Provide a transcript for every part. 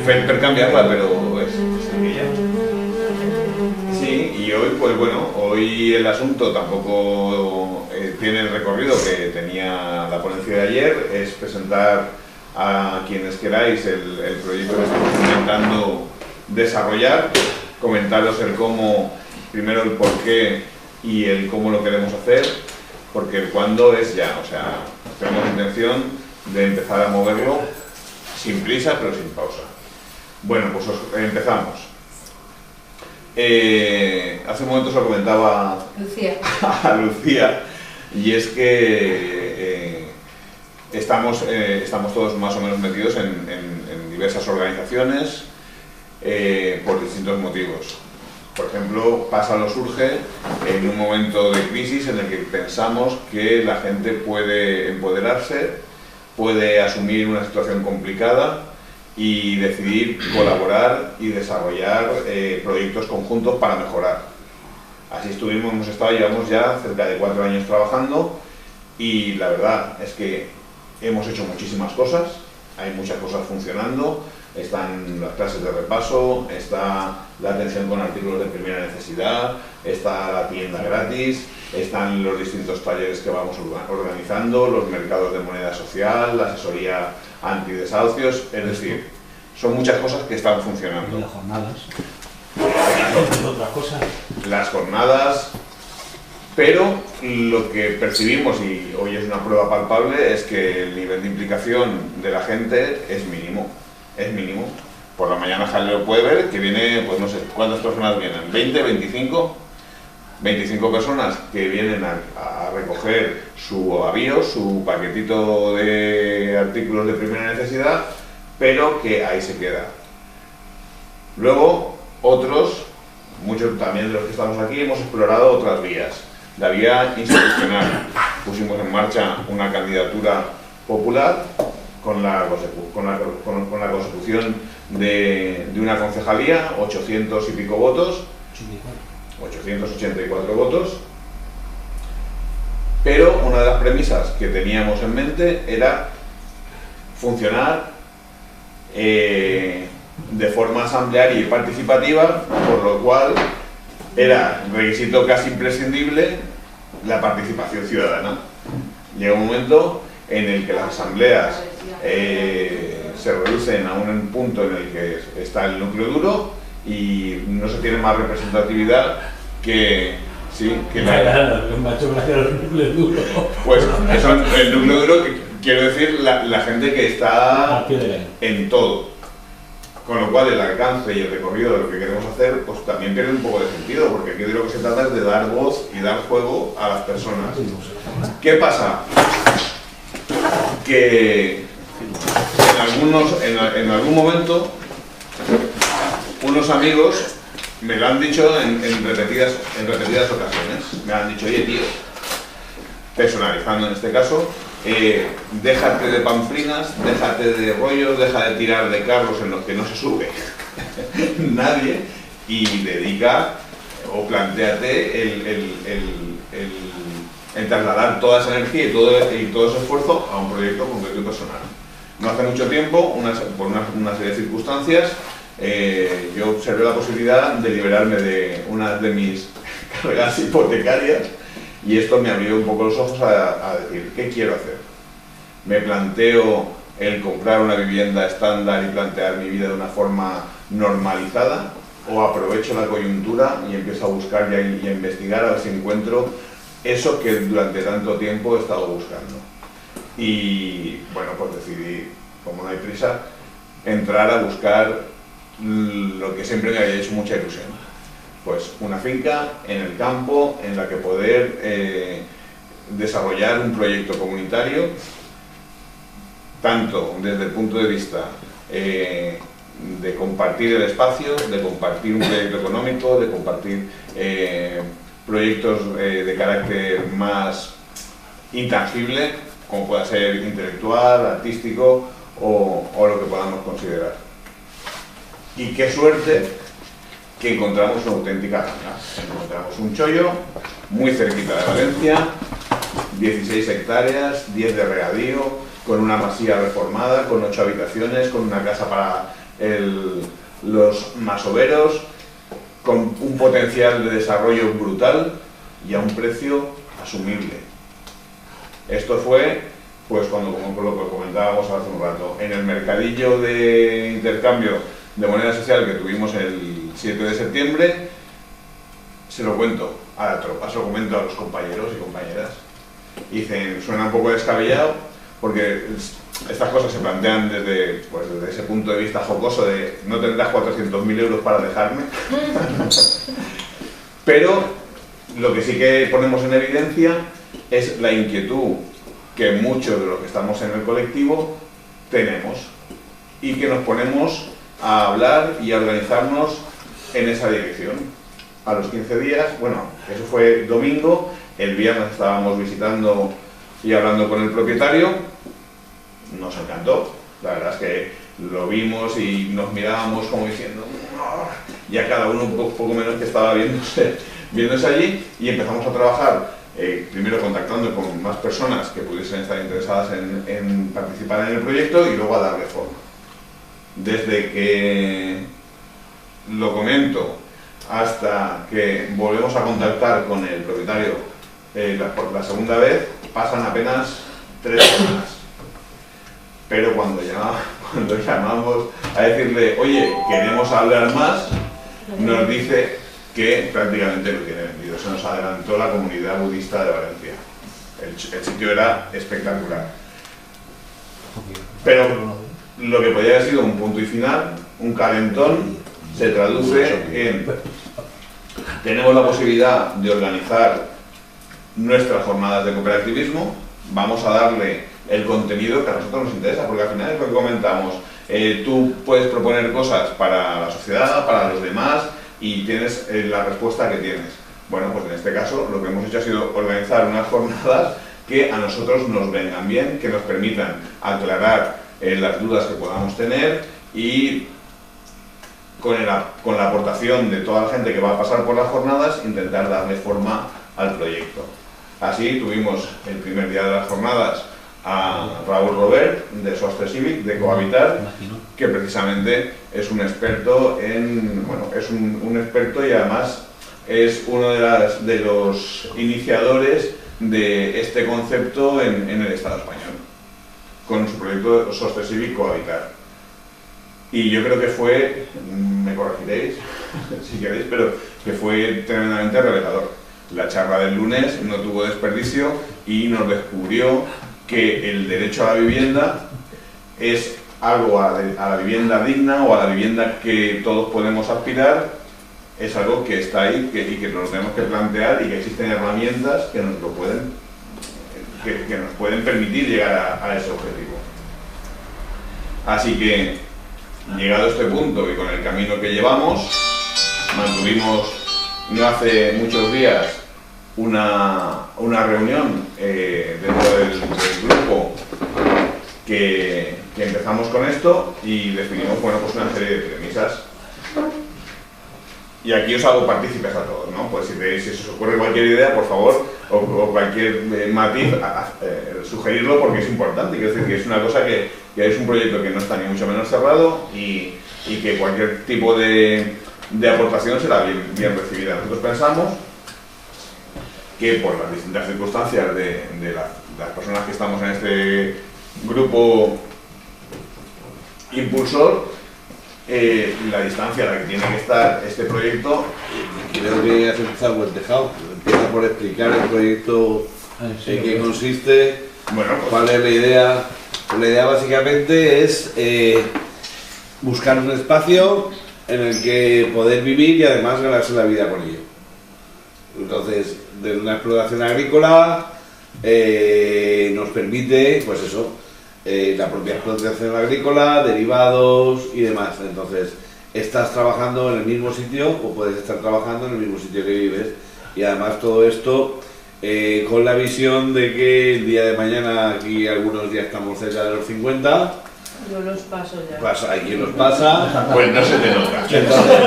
Fer cambiarla, pero es aquella. Sí, y hoy, pues bueno, hoy el asunto tampoco tiene el recorrido que tenía la ponencia de ayer, es presentar a quienes queráis el proyecto que estamos intentando desarrollar, comentaros el cómo, primero el por qué y el cómo lo queremos hacer, porque el cuándo es ya, o sea, tenemos intención de empezar a moverlo sin prisa pero sin pausa. Bueno, pues empezamos. Hace un momento se lo comentaba a Lucía, y es que estamos todos más o menos metidos en diversas organizaciones por distintos motivos. Por ejemplo, Pásalo surge en un momento de crisis en el que pensamos que la gente puede empoderarse, puede asumir una situación complicada y decidir colaborar y desarrollar proyectos conjuntos para mejorar. Así llevamos ya cerca de 4 años trabajando, y la verdad es que hemos hecho muchísimas cosas, hay muchas cosas funcionando. Están las clases de repaso, está la atención con artículos de primera necesidad, está la tienda gratis, están los distintos talleres que vamos organizando, los mercados de moneda social, la asesoría antidesahucios, es decir, son muchas cosas que están funcionando. Y las jornadas. Otra cosa. Las jornadas, pero lo que percibimos, y hoy es una prueba palpable, es que el nivel de implicación de la gente es mínimo. Es mínimo. Por la mañana Jaleo puede ver que viene, pues no sé, ¿cuántas personas vienen? ¿20, 25? 25 personas que vienen a recoger su avío, su paquetito de artículos de primera necesidad, pero que ahí se queda. Luego, otros, muchos también de los que estamos aquí, hemos explorado otras vías. La vía institucional. Pusimos en marcha una candidatura popular con la consecución de una concejalía, 800 y pico votos, 884 votos, pero una de las premisas que teníamos en mente era funcionar de forma asamblearia y participativa, por lo cual era requisito casi imprescindible la participación ciudadana. Llega un momento en el que las asambleas se reducen a un punto en el que está el núcleo duro y no se tiene más representatividad que la macho gracias al núcleo duro. Pues eso, el núcleo duro, quiero decir la gente que está en todo, con lo cual el alcance y el recorrido de lo que queremos hacer pues también pierde un poco de sentido, porque aquí de lo que se trata es de dar voz y dar juego a las personas. ¿Qué pasa? Que en algún momento unos amigos me lo han dicho en repetidas ocasiones. Me han dicho, oye tío, personalizando en este caso, déjate de pamplinas, déjate de rollos, deja de tirar de carros en los que no se sube nadie, y dedica o plantéate el trasladar toda esa energía y todo ese esfuerzo a un proyecto concreto y personal. No hace mucho tiempo, por una serie de circunstancias, yo observé la posibilidad de liberarme de una de mis cargas hipotecarias, y esto me abrió un poco los ojos a decir, ¿qué quiero hacer? ¿Me planteo el comprar una vivienda estándar y plantear mi vida de una forma normalizada? ¿O aprovecho la coyuntura y empiezo a buscar y a investigar a ver si encuentro eso que durante tanto tiempo he estado buscando? Y bueno, pues decidí, como no hay prisa, entrar a buscar lo que siempre me había hecho mucha ilusión. Pues una finca en el campo en la que poder desarrollar un proyecto comunitario, tanto desde el punto de vista de compartir el espacio, de compartir un proyecto económico, de compartir proyectos de carácter más intangible, como pueda ser intelectual, artístico o lo que podamos considerar. Y qué suerte que encontramos una auténtica ganga. Encontramos un chollo muy cerquita de Valencia, 16 hectáreas, 10 de regadío, con una masía reformada, con 8 habitaciones, con una casa para los masoveros, con un potencial de desarrollo brutal y a un precio asumible. Esto fue, pues como lo que comentábamos hace un rato, en el mercadillo de intercambio de moneda social que tuvimos el 7 de septiembre, se lo cuento a la tropa, se lo comento a los compañeros y compañeras. Y dicen, suena un poco descabellado, porque estas cosas se plantean desde ese punto de vista jocoso de no tendrás 400.000 euros para dejarme. Pero lo que sí que ponemos en evidencia es la inquietud que muchos de los que estamos en el colectivo tenemos y que nos ponemos a hablar y a organizarnos en esa dirección. A los 15 días, bueno, eso fue domingo, el viernes estábamos visitando y hablando con el propietario, nos encantó, la verdad es que lo vimos y nos mirábamos como diciendo, ya cada uno un poco menos que estaba viéndose allí, y empezamos a trabajar, primero contactando con más personas que pudiesen estar interesadas en participar en el proyecto y luego a darle forma. Desde que lo comento hasta que volvemos a contactar con el propietario por la segunda vez, pasan apenas 3 semanas. Pero cuando llamamos a decirle, oye, queremos hablar más, nos dice que prácticamente lo tiene vendido. Se nos adelantó la comunidad budista de Valencia. El sitio era espectacular. Pero lo que podría haber sido un punto y final, un calentón, se traduce en: tenemos la posibilidad de organizar nuestras jornadas de cooperativismo, vamos a darle el contenido que a nosotros nos interesa, porque al final es lo que comentamos, tú puedes proponer cosas para la sociedad, para los demás, y tienes la respuesta que tienes. Bueno, pues en este caso lo que hemos hecho ha sido organizar unas jornadas que a nosotros nos vengan bien, que nos permitan aclarar las dudas que podamos tener, y con la aportación de toda la gente que va a pasar por las jornadas, intentar darle forma al proyecto. Así tuvimos el primer día de las jornadas a Raúl Robert, de Sostre Civic, de Cohabitar, que precisamente es un experto es un experto y además es uno de los iniciadores de este concepto en el Estado español, con su proyecto Sostre Civic Cohabitar. Y yo creo que fue, me corregiréis si queréis, pero que fue tremendamente revelador. La charla del lunes no tuvo desperdicio y nos descubrió que el derecho a la vivienda es algo a la vivienda digna o a la vivienda que todos podemos aspirar, es algo que está ahí y que nos tenemos que plantear, y que existen herramientas que nos pueden permitir llegar a ese objetivo. Así que, llegado a este punto y con el camino que llevamos, mantuvimos no hace muchos días una reunión dentro del grupo que empezamos con esto, y definimos una serie de premisas. Y aquí os hago partícipes a todos, ¿no? Pues si se os ocurre cualquier idea, por favor, o cualquier matiz, sugerirlo, porque es importante. Quiero decir que es una cosa que es un proyecto que no está ni mucho menos cerrado, y que cualquier tipo de aportación será bien recibida. Nosotros pensamos que por las distintas circunstancias de las personas que estamos en este grupo impulsor, la distancia a la que tiene que estar este proyecto, creo que has empezado por el tejado. Empieza por explicar el proyecto, en qué consiste, bueno, pues, cuál es la idea. La idea básicamente es buscar un espacio en el que poder vivir y además ganarse la vida con ello. Entonces, de una explotación agrícola nos permite, pues eso, la propia explotación agrícola, derivados y demás. Entonces, estás trabajando en el mismo sitio, o puedes estar trabajando en el mismo sitio que vives, y además todo esto con la visión de que el día de mañana, aquí algunos ya estamos cerca de los 50. Yo los paso ya. Hay quien los pasa. pues no se te nota. Entonces,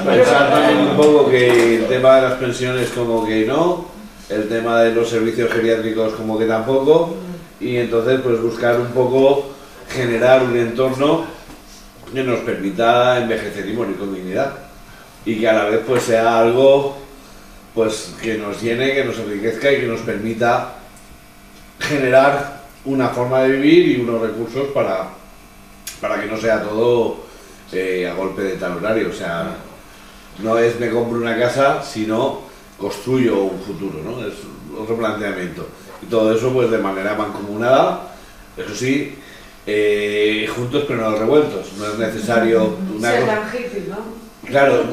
pensar también un poco que el tema de las pensiones como que no, el tema de los servicios geriátricos como que tampoco, y entonces pues buscar un poco generar un entorno que nos permita envejecer y morir con dignidad, y que a la vez pues sea algo pues que nos llene, que nos enriquezca y que nos permita generar una forma de vivir y unos recursos para que no sea todo a golpe de talonario. O sea, no es me compro una casa, sino construyo un futuro, ¿no? Es otro planteamiento. Y todo eso pues de manera mancomunada, eso sí, juntos pero no revueltos. No es necesario ser tan hippie, ¿no? Claro,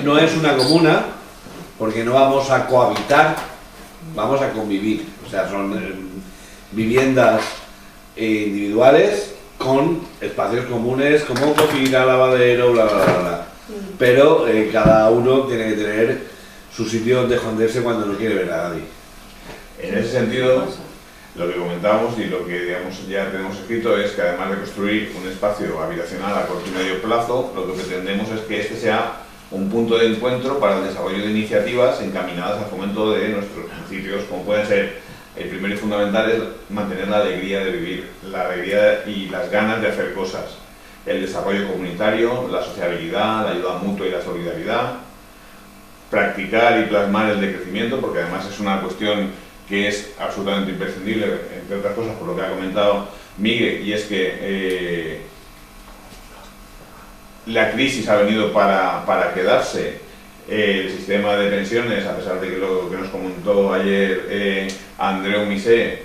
no es una comuna, porque no vamos a cohabitar, vamos a convivir. O sea, son viviendas individuales con espacios comunes como cocina, lavadero, bla, bla, bla, bla. Pero cada uno tiene que tener su sitio donde esconderse cuando no quiere ver a nadie. En ese sentido, lo que comentábamos y lo que digamos, ya tenemos escrito es que además de construir un espacio habitacional a corto y medio plazo, lo que pretendemos es que este sea un punto de encuentro para el desarrollo de iniciativas encaminadas al fomento de nuestros principios, como pueden ser, el primero y fundamental es mantener la alegría de vivir, la alegría y las ganas de hacer cosas, el desarrollo comunitario, la sociabilidad, la ayuda mutua y la solidaridad, practicar y plasmar el decrecimiento, porque además es una cuestión que es absolutamente imprescindible, entre otras cosas por lo que ha comentado Miguel, y es que la crisis ha venido para quedarse. El sistema de pensiones, a pesar de que lo que nos comentó ayer Andreu Misé,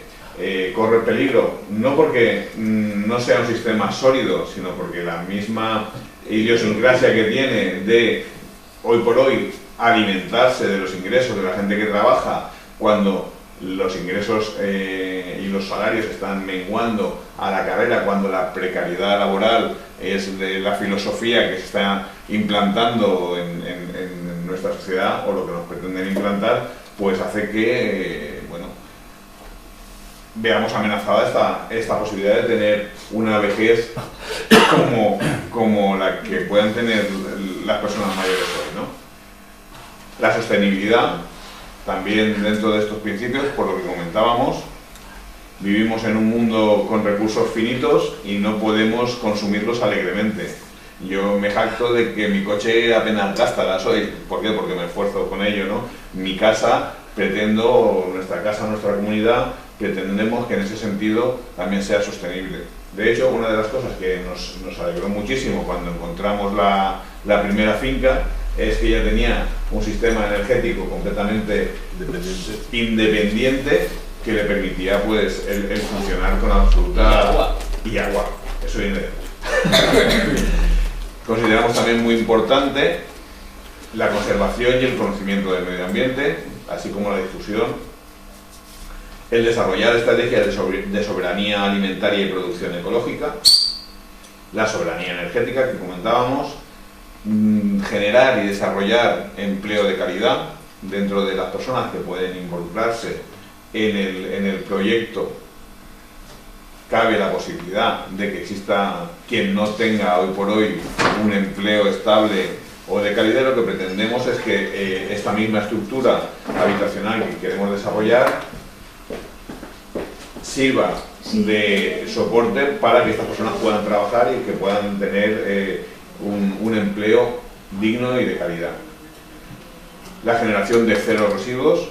corre peligro, no porque no sea un sistema sólido, sino porque la misma idiosincrasia que tiene de, hoy por hoy, alimentarse de los ingresos de la gente que trabaja, cuando los ingresos y los salarios están menguando a la carrera, cuando la precariedad laboral es de la filosofía que se está implantando en nuestra sociedad, o lo que nos pretenden implantar, pues hace que veamos amenazada esta posibilidad de tener una vejez como la que puedan tener las personas mayores hoy, ¿no? La sostenibilidad, también dentro de estos principios, por lo que comentábamos, vivimos en un mundo con recursos finitos y no podemos consumirlos alegremente. Yo me jacto de que mi coche apenas gasta gasoil. ¿Por qué? Porque me esfuerzo con ello, ¿no? Mi casa, nuestra comunidad, pretendemos que en ese sentido también sea sostenible. De hecho, una de las cosas que nos alegró muchísimo cuando encontramos la primera finca es que ya tenía un sistema energético completamente independiente que le permitía pues el funcionar con absoluta... Y agua. Eso viene de... Consideramos también muy importante la conservación y el conocimiento del medio ambiente, así como la difusión, el desarrollar estrategias de soberanía alimentaria y producción ecológica, la soberanía energética que comentábamos, generar y desarrollar empleo de calidad dentro de las personas que pueden involucrarse en el proyecto. Cabe la posibilidad de que exista quien no tenga hoy por hoy un empleo estable o de calidad. Lo que pretendemos es que esta misma estructura habitacional que queremos desarrollar sirva de soporte para que estas personas puedan trabajar y que puedan tener un empleo digno y de calidad. La generación de cero residuos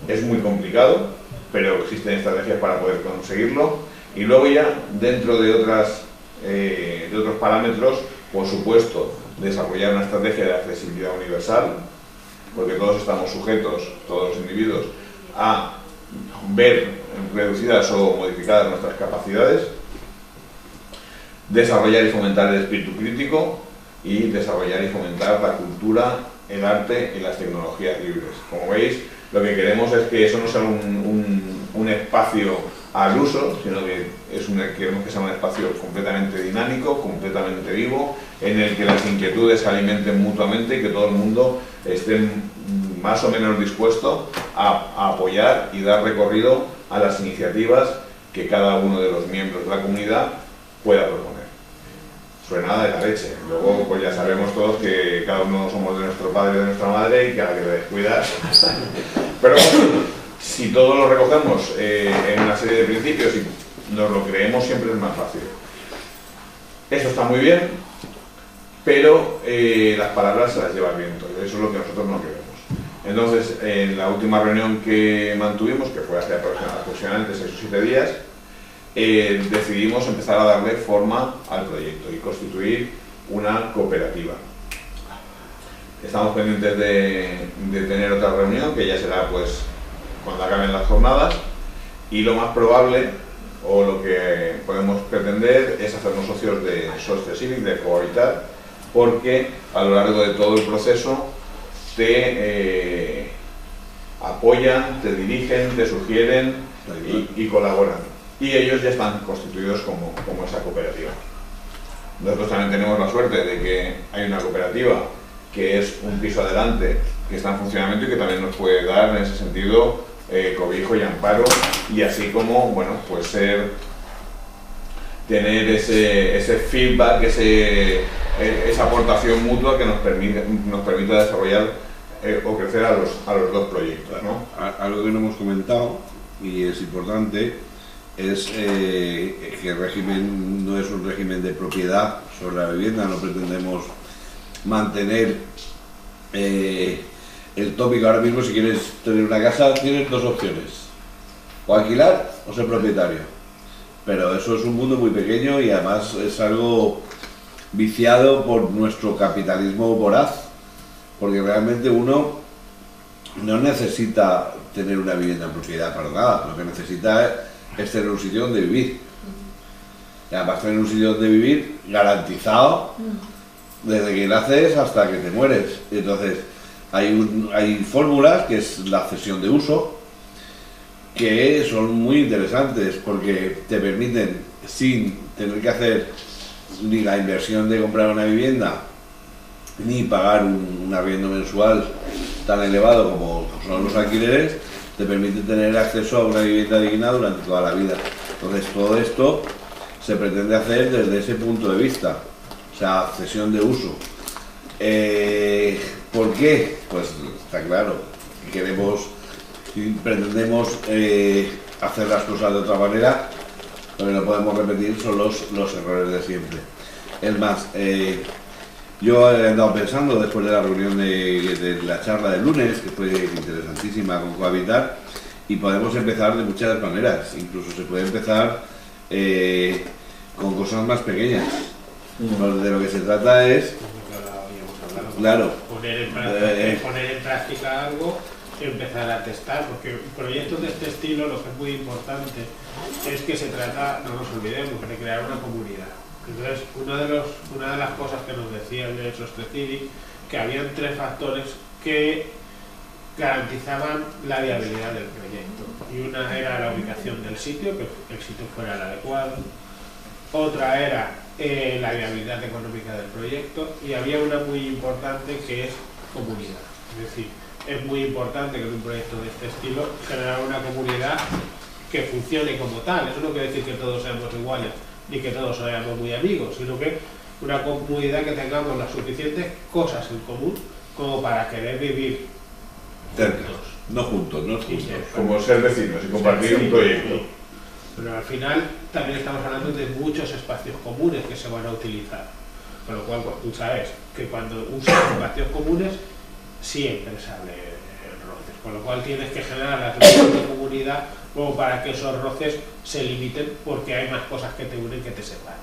es muy complicado, pero existen estrategias para poder conseguirlo. Y luego ya, dentro de otros parámetros, por supuesto, desarrollar una estrategia de accesibilidad universal, porque todos estamos sujetos, todos los individuos, a ver reducidas o modificadas nuestras capacidades, desarrollar y fomentar el espíritu crítico y desarrollar y fomentar la cultura, el arte y las tecnologías libres. Como veis, lo que queremos es que eso no sea un espacio al uso, sino que queremos que sea un espacio completamente dinámico, completamente vivo, en el que las inquietudes se alimenten mutuamente y que todo el mundo esté más o menos dispuesto a apoyar y dar recorrido a las iniciativas que cada uno de los miembros de la comunidad pueda proponer. Suena de la leche. Luego pues ya sabemos todos que cada uno somos de nuestro padre y de nuestra madre y que a la que te descuidas. Pero bueno, si todo lo recogemos en una serie de principios y nos lo creemos, siempre es más fácil. Eso está muy bien, pero las palabras se las lleva el viento, y eso es lo que nosotros no queremos. Entonces, en la última reunión que mantuvimos, que fue hace aproximadamente 6 o 7 días, decidimos empezar a darle forma al proyecto y constituir una cooperativa. Estamos pendientes de tener otra reunión, que ya será pues cuando acaben las jornadas, y lo más probable, o lo que podemos pretender, es hacernos socios de Sostre Civic, de Cohabitar, porque a lo largo de todo el proceso te apoyan, te dirigen, te sugieren y colaboran. Y ellos ya están constituidos como esa cooperativa. Nosotros también tenemos la suerte de que hay una cooperativa que es un piso adelante, que está en funcionamiento y que también nos puede dar en ese sentido cobijo y amparo, y así como, bueno, pues tener ese feedback, esa aportación mutua que nos permita desarrollar o crecer a los dos proyectos, ¿no? Algo que no hemos comentado y es importante es que el régimen no es un régimen de propiedad sobre la vivienda. No pretendemos mantener el tópico. Ahora mismo, si quieres tener una casa, tienes dos opciones: o alquilar o ser propietario, pero eso es un mundo muy pequeño y además es algo viciado por nuestro capitalismo voraz, porque realmente uno no necesita tener una vivienda en propiedad para nada. Lo que necesita es tener un sitio donde vivir, y además tener un sitio donde vivir garantizado desde que naces hasta que te mueres. Entonces hay fórmulas, que es la cesión de uso, que son muy interesantes porque te permiten, sin tener que hacer ni la inversión de comprar una vivienda ni pagar un arriendo mensual tan elevado como son los alquileres, te permite tener acceso a una vivienda digna durante toda la vida. Entonces todo esto se pretende hacer desde ese punto de vista, o sea, cesión de uso. ¿Por qué? Pues está claro, pretendemos hacer las cosas de otra manera. Lo que no podemos repetir son los errores de siempre. Es más, yo he andado pensando, después de la reunión de la charla del lunes, que fue interesantísima con Cohabitar, y podemos empezar de muchas maneras. Incluso se puede empezar con cosas más pequeñas. De lo que se trata es, claro, poner en práctica algo, empezar a testar, porque proyectos de este estilo, lo que es muy importante es que se trata, no nos olvidemos, de crear una comunidad. Entonces, una de las cosas que nos decían de Sostre Civic, que habían 3 factores que garantizaban la viabilidad del proyecto. Y una era la ubicación del sitio, que el sitio fuera el adecuado. Otra era la viabilidad económica del proyecto, y había una muy importante, que es comunidad. Es decir, es muy importante que en un proyecto de este estilo generar una comunidad que funcione como tal. Eso no quiere decir que todos seamos iguales ni que todos seamos muy amigos, sino que una comunidad que tengamos las suficientes cosas en común como para querer vivir juntos. Como ser vecinos y compartir un proyecto. Pero al final también estamos hablando de muchos espacios comunes que se van a utilizar, con lo cual tú sabes que cuando usas espacios comunes siempre sale roces, con lo cual tienes que generar la suficiente comunidad como para que esos roces se limiten, porque hay más cosas que te unen que te separan.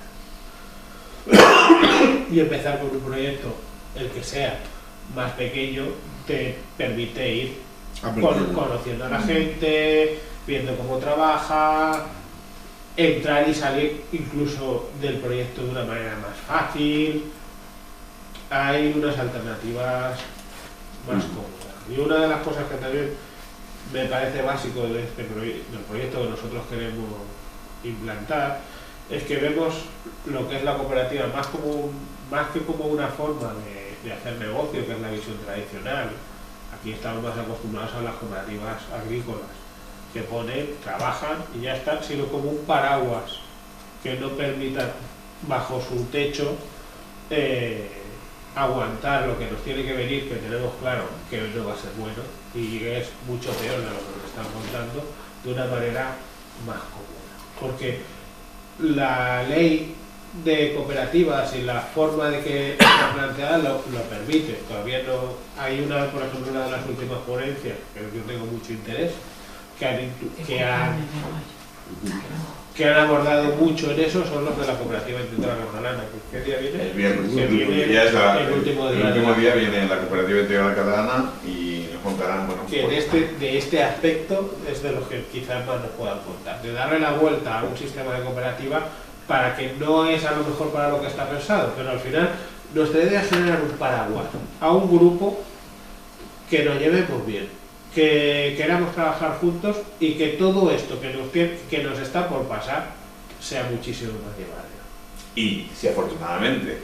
Y empezar con un proyecto, el que sea más pequeño, te permite ir conociendo a la gente, viendo cómo trabaja, entrar y salir incluso del proyecto de una manera más fácil. Hay unas alternativas más cómodas. Y una de las cosas que también me parece básico del proyecto que nosotros queremos implantar es que vemos lo que es la cooperativa más que como una forma de hacer negocio, que es la visión tradicional. Aquí estamos más acostumbrados a las cooperativas agrícolas, que ponen, trabajan y ya está, sino como un paraguas que no permita bajo su techo aguantar lo que nos tiene que venir, que tenemos claro que no va a ser bueno y es mucho peor de lo que nos están contando, de una manera más cómoda. Porque la ley de cooperativas y la forma de que está planteada lo permite. Todavía no hay una, por ejemplo, una de las últimas ponencias, que yo tengo mucho interés, que han abordado mucho en eso, son los de la cooperativa integral catalana. ¿Qué día viene? El viernes. El último día viene la cooperativa integral catalana y nos contarán, bueno, que de este aspecto es de los que quizás más nos puedan contar, de darle la vuelta a un sistema de cooperativa para que no es a lo mejor para lo que está pensado, pero al final nuestra idea es generar un paraguas a un grupo que nos llevemos bien, que queramos trabajar juntos y que todo esto que nos está por pasar sea muchísimo más llevadero. Y si afortunadamente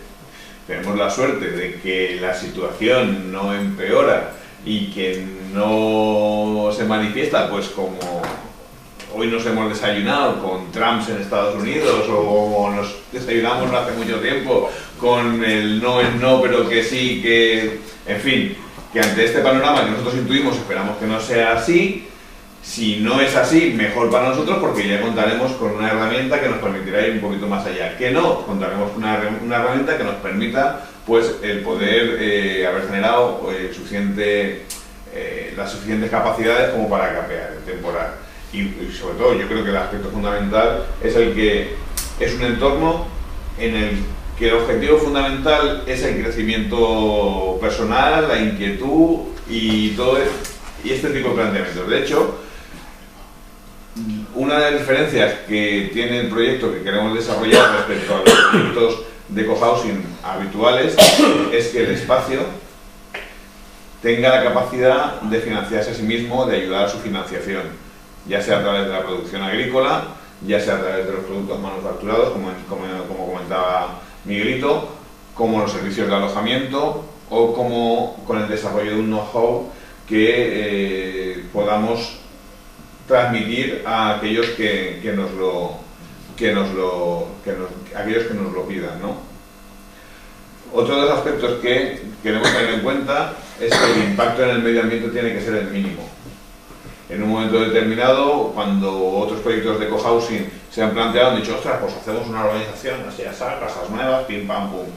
tenemos la suerte de que la situación no empeora y que no se manifiesta pues como hoy nos hemos desayunado con Trump en Estados Unidos o nos desayunamos no hace mucho tiempo con el no es no pero que sí, que en fin, que ante este panorama que nosotros intuimos esperamos que no sea así. Si no es así, mejor para nosotros porque ya contaremos con una herramienta que nos permitirá ir un poquito más allá. Que no, contaremos con una herramienta que nos permita pues el poder haber generado las suficientes capacidades como para capear el temporal. Y sobre todo yo creo que el aspecto fundamental es el que es un entorno en el que el objetivo fundamental es el crecimiento personal, la inquietud y todo y este tipo de planteamientos. De hecho, una de las diferencias que tiene el proyecto que queremos desarrollar respecto a los proyectos de cohousing habituales es que el espacio tenga la capacidad de financiarse a sí mismo, de ayudar a su financiación, ya sea a través de la producción agrícola, ya sea a través de los productos manufacturados, como comentaba Miguelito, como los servicios de alojamiento o como con el desarrollo de un know-how que podamos transmitir a aquellos que nos lo pidan, ¿no? Otro de los aspectos que queremos tener en cuenta es que el impacto en el medio ambiente tiene que ser el mínimo. En un momento determinado, cuando otros proyectos de cohousing se han planteado, han dicho, ostras, pues hacemos una urbanización, así, casas nuevas, pim, pam, pum.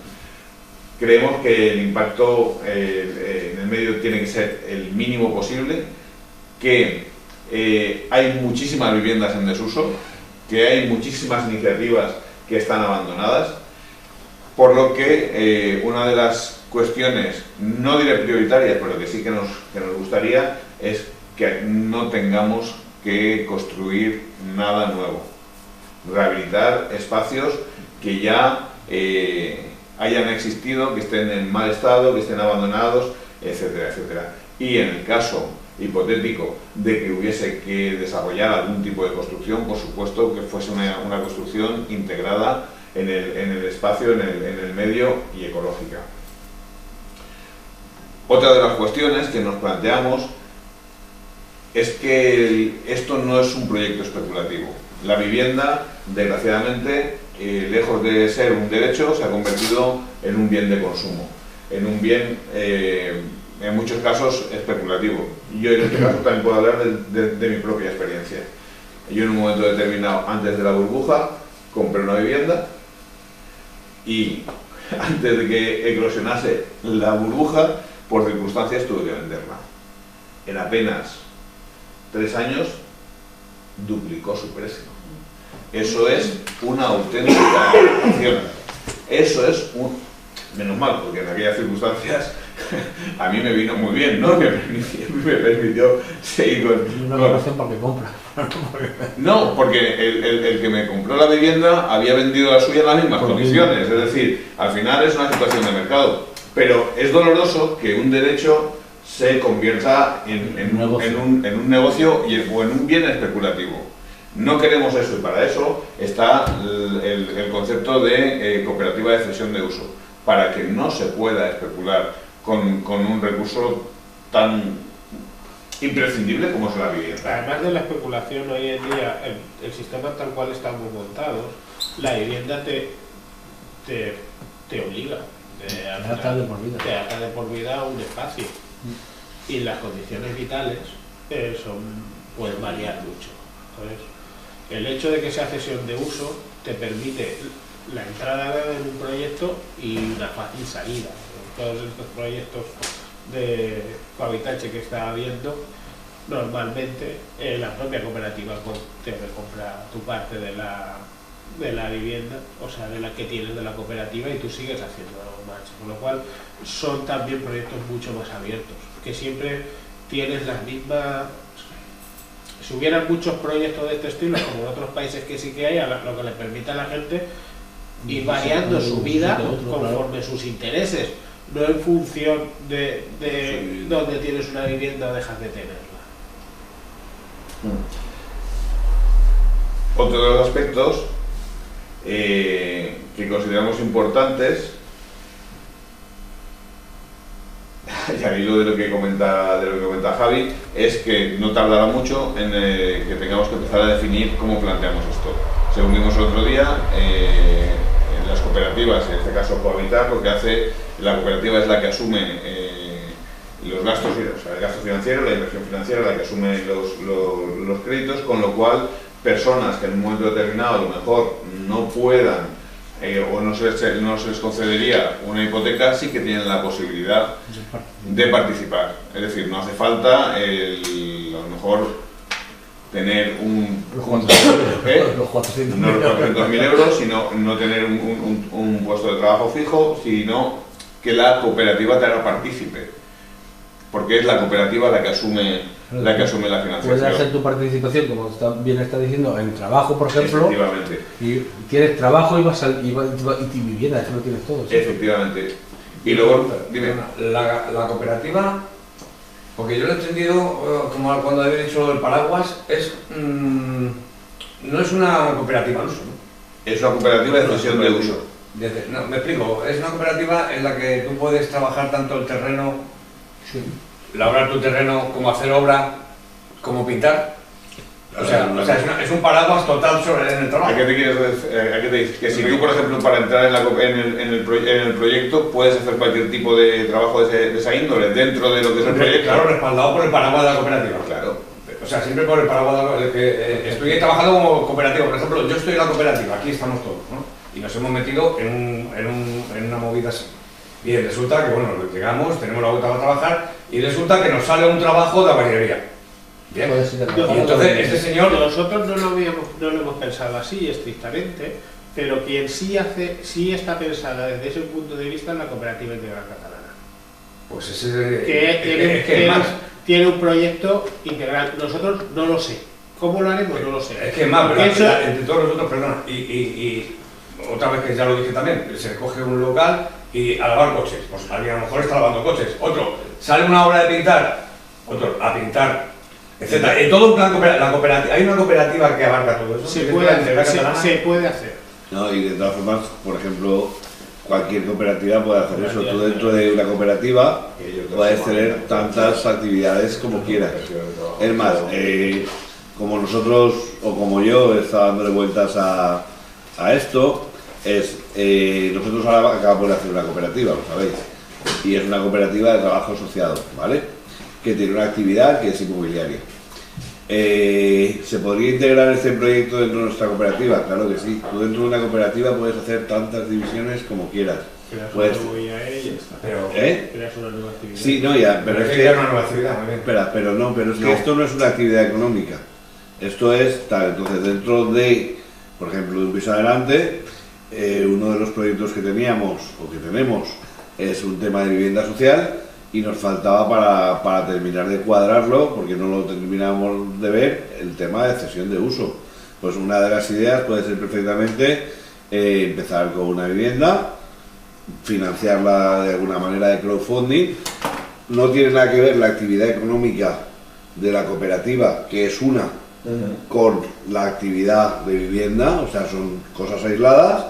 Creemos que el impacto en el medio tiene que ser el mínimo posible, que hay muchísimas viviendas en desuso, que hay muchísimas iniciativas que están abandonadas, por lo que una de las cuestiones, no diré prioritarias, pero que sí que nos gustaría, es que no tengamos que construir nada nuevo. Rehabilitar espacios que ya hayan existido, que estén en mal estado, que estén abandonados, etcétera, etcétera. Y en el caso hipotético de que hubiese que desarrollar algún tipo de construcción, por supuesto que fuese una construcción integrada en el espacio, en el medio y ecológica. Otra de las cuestiones que nos planteamos es que esto no es un proyecto especulativo. La vivienda, desgraciadamente, lejos de ser un derecho, se ha convertido en un bien de consumo, en un bien, en muchos casos, especulativo. Yo en este caso también puedo hablar de mi propia experiencia. Yo en un momento determinado, antes de la burbuja, compré una vivienda y antes de que eclosionase la burbuja, por circunstancias tuve que venderla. En apenas 3 años duplicó su precio. Eso es una auténtica acción. Eso es menos mal, porque en aquellas circunstancias a mí me vino muy bien, ¿no? Me permitió seguir con... Una razón para que compra. No, porque el que me compró la vivienda había vendido la suya en las mismas condiciones. Es decir, al final es una situación de mercado. Pero es doloroso que un derecho se convierta en un negocio o en un bien especulativo. No queremos eso y para eso está el concepto de cooperativa de cesión de uso, para que no se pueda especular con un recurso tan imprescindible como es la vivienda. Además de la especulación, hoy en día el sistema tal cual estamos montados, la vivienda te obliga, te ata de por vida a un espacio y las condiciones vitales pueden variar mucho, ¿sabes? El hecho de que sea cesión de uso te permite la entrada en un proyecto y una fácil salida. Todos estos proyectos de cohabitache que está habiendo, normalmente la propia cooperativa te compra tu parte de la vivienda, o sea, de la que tienes de la cooperativa, y tú sigues haciendo marcha, con lo cual son también proyectos mucho más abiertos, que siempre tienes las mismas. Si hubieran muchos proyectos de este estilo, como en otros países que sí que hay, lo que le permite a la gente ir variando su vida conforme sus intereses, no en función de dónde tienes una vivienda o dejas de tenerla. Otro de los aspectos que consideramos importantes, y al hilo de lo que comenta Javi, es que no tardará mucho en que tengamos que empezar a definir cómo planteamos esto. Según vimos el otro día, en las cooperativas, en este caso Cohabitar, lo que hace la cooperativa es la que asume los gastos, o sea, el gasto financiero, la inversión financiera, la que asume los créditos, con lo cual personas que en un momento determinado a lo mejor no puedan o no se les concedería una hipoteca, sí que tienen la posibilidad de participar. Es decir, no hace falta a lo mejor tener los 400.000 euros, sino no tener un puesto de trabajo fijo, sino que la cooperativa te haga partícipe, porque es la cooperativa la que asume la financiación. Puedes hacer tu participación, como bien está diciendo, en trabajo, por ejemplo. Efectivamente. Y tienes trabajo y vivienda, eso lo tienes todo. ¿sí? Efectivamente. Y luego, dime. La cooperativa, porque yo lo he entendido, como cuando había dicho el paraguas, no es una cooperativa al uso, ¿no? Es una cooperativa de cesión de uso. No, me explico, es una cooperativa en la que tú puedes trabajar tanto el terreno, labrar tu terreno, como hacer obra, como pintar. O sea, es un paraguas total en el trabajo. ¿A qué te quieres decir? Que si tú, por ejemplo, para entrar en el proyecto, puedes hacer cualquier tipo de trabajo de esa índole dentro de lo que es el proyecto. Claro, respaldado por el paraguas de la cooperativa. Claro. O sea, siempre por el paraguas de que estoy trabajando como cooperativa. Por ejemplo, yo estoy en la cooperativa, aquí estamos todos, ¿no? Y nos hemos metido en una movida así. Y resulta que, bueno, llegamos, tenemos la vuelta para trabajar y resulta que nos sale un trabajo de albañilería. Bien. Y entonces este señor... Nosotros no lo hemos pensado así estrictamente, pero quien sí está pensada desde ese punto de vista es la Cooperativa Integral Catalana. Pues ese... Que tiene un proyecto integral. Nosotros no lo sé. ¿Cómo lo haremos? No lo sé. Es que es más, entre todos nosotros, perdona, y otra vez que ya lo dije también, se coge un local y a lavar coches. Pues alguien a lo mejor está lavando coches. Otro, sale una obra de pintar, otro a pintar, etcétera. En todo un plan cooperativo. Hay una cooperativa que abarca todo eso. Se puede hacer. No, y de todas formas, por ejemplo, cualquier cooperativa puede hacer eso. Tú dentro de una cooperativa puedes tener tantas actividades como quieras. Es más, como nosotros, o como yo, he estado dándole vueltas a esto, nosotros ahora acabamos de hacer una cooperativa, lo sabéis, y es una cooperativa de trabajo asociado, ¿vale? Que tiene una actividad que es inmobiliaria. ¿Se podría integrar este proyecto dentro de nuestra cooperativa? Claro que sí. Tú dentro de una cooperativa puedes hacer tantas divisiones como quieras. Creas una nueva aérea y ya está. Creas una nueva actividad. Sí, no, ya, pero es que... crear una nueva actividad, muy bien. Espera, pero es que esto no es una actividad económica. Esto es tal, entonces dentro de, por ejemplo, de un piso adelante, uno de los proyectos que teníamos, o que tenemos, es un tema de vivienda social, y nos faltaba para terminar de cuadrarlo, porque no lo terminábamos de ver, el tema de cesión de uso. Pues una de las ideas puede ser perfectamente empezar con una vivienda, financiarla de alguna manera de crowdfunding. No tiene nada que ver la actividad económica de la cooperativa, que es una, con la actividad de vivienda, o sea, son cosas aisladas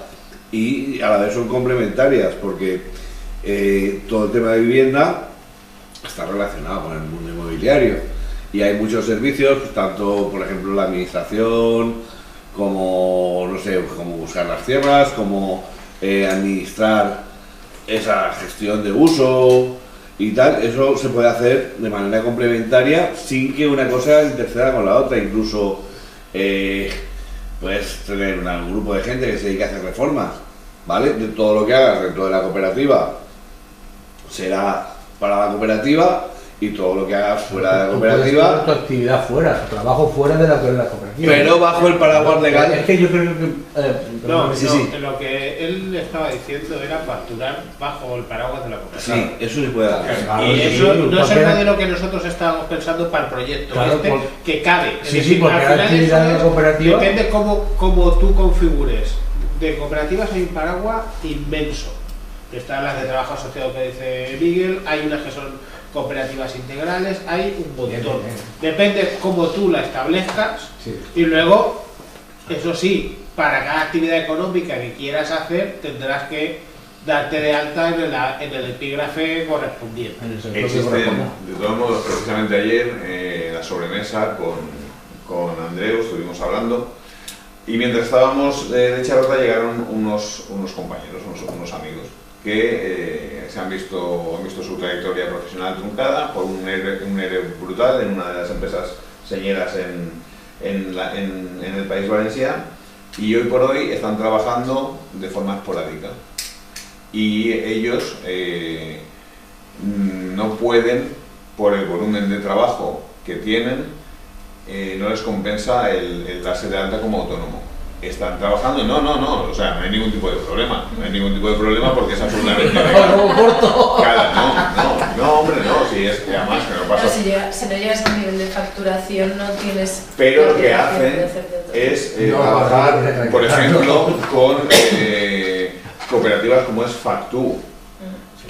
y a la vez son complementarias, porque todo el tema de vivienda está relacionado con el mundo inmobiliario y hay muchos servicios, tanto por ejemplo la administración, como no sé, como buscar las tierras, como administrar esa gestión de uso y tal. Eso se puede hacer de manera complementaria sin que una cosa interfiera con la otra. Incluso puedes tener un grupo de gente que se dedique a hacer reformas, ¿vale? De todo lo que hagas dentro de la cooperativa será para la cooperativa, y todo lo que hagas fuera de la cooperativa, tu actividad fuera, tu trabajo fuera de la cooperativa. pero bajo el paraguas legal. Es que yo creo que lo que él estaba diciendo era facturar bajo el paraguas de la cooperativa. Sí, eso se puede hacer. Y eso no es el modelo que nosotros estábamos pensando para el proyecto, claro, que cabe. Sí, porque la actividad de la cooperativa depende cómo tú configures. De cooperativas hay un paraguas inmenso. Están las de trabajo asociado que dice Miguel, hay unas que son cooperativas integrales, hay un montón. Depende cómo tú la establezcas, y luego, eso sí, para cada actividad económica que quieras hacer tendrás que darte de alta en el epígrafe correspondiente. Existen, de todos modos, precisamente ayer en la sobremesa con Andreu estuvimos hablando, y mientras estábamos de charla llegaron unos compañeros, unos amigos que se han visto su trayectoria profesional truncada por un ERE brutal en una de las empresas señeras en el País Valencià, y hoy por hoy están trabajando de forma esporádica, y ellos no pueden, por el volumen de trabajo que tienen, no les compensa el darse de alta como autónomo. Están trabajando, no, o sea, no hay ningún tipo de problema, porque es absolutamente legal. No, hombre, no, si es que además que no pasa. Si no llegas a un nivel de facturación no tienes. Pero lo que hacen es trabajar, por ejemplo, con cooperativas como es Factu,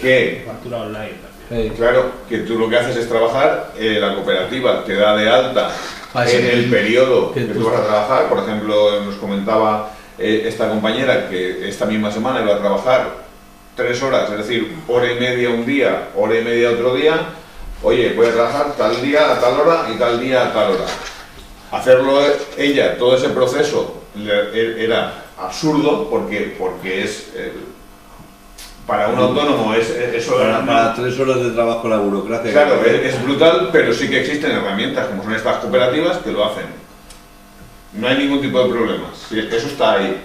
que factura online también. Claro, que tú lo que haces es trabajar, la cooperativa te da de alta en el periodo que tú vas a trabajar. Por ejemplo, nos comentaba esta compañera que esta misma semana iba a trabajar 3 horas, es decir, hora y media un día, hora y media otro día. Oye, voy a trabajar tal día a tal hora y tal día a tal hora. Hacerlo ella, todo ese proceso era absurdo porque es... para un autónomo eso para 3 horas de trabajo la burocracia. Claro, es brutal, pero sí que existen herramientas como son estas cooperativas que lo hacen. No hay ningún tipo de problemas, eso está ahí.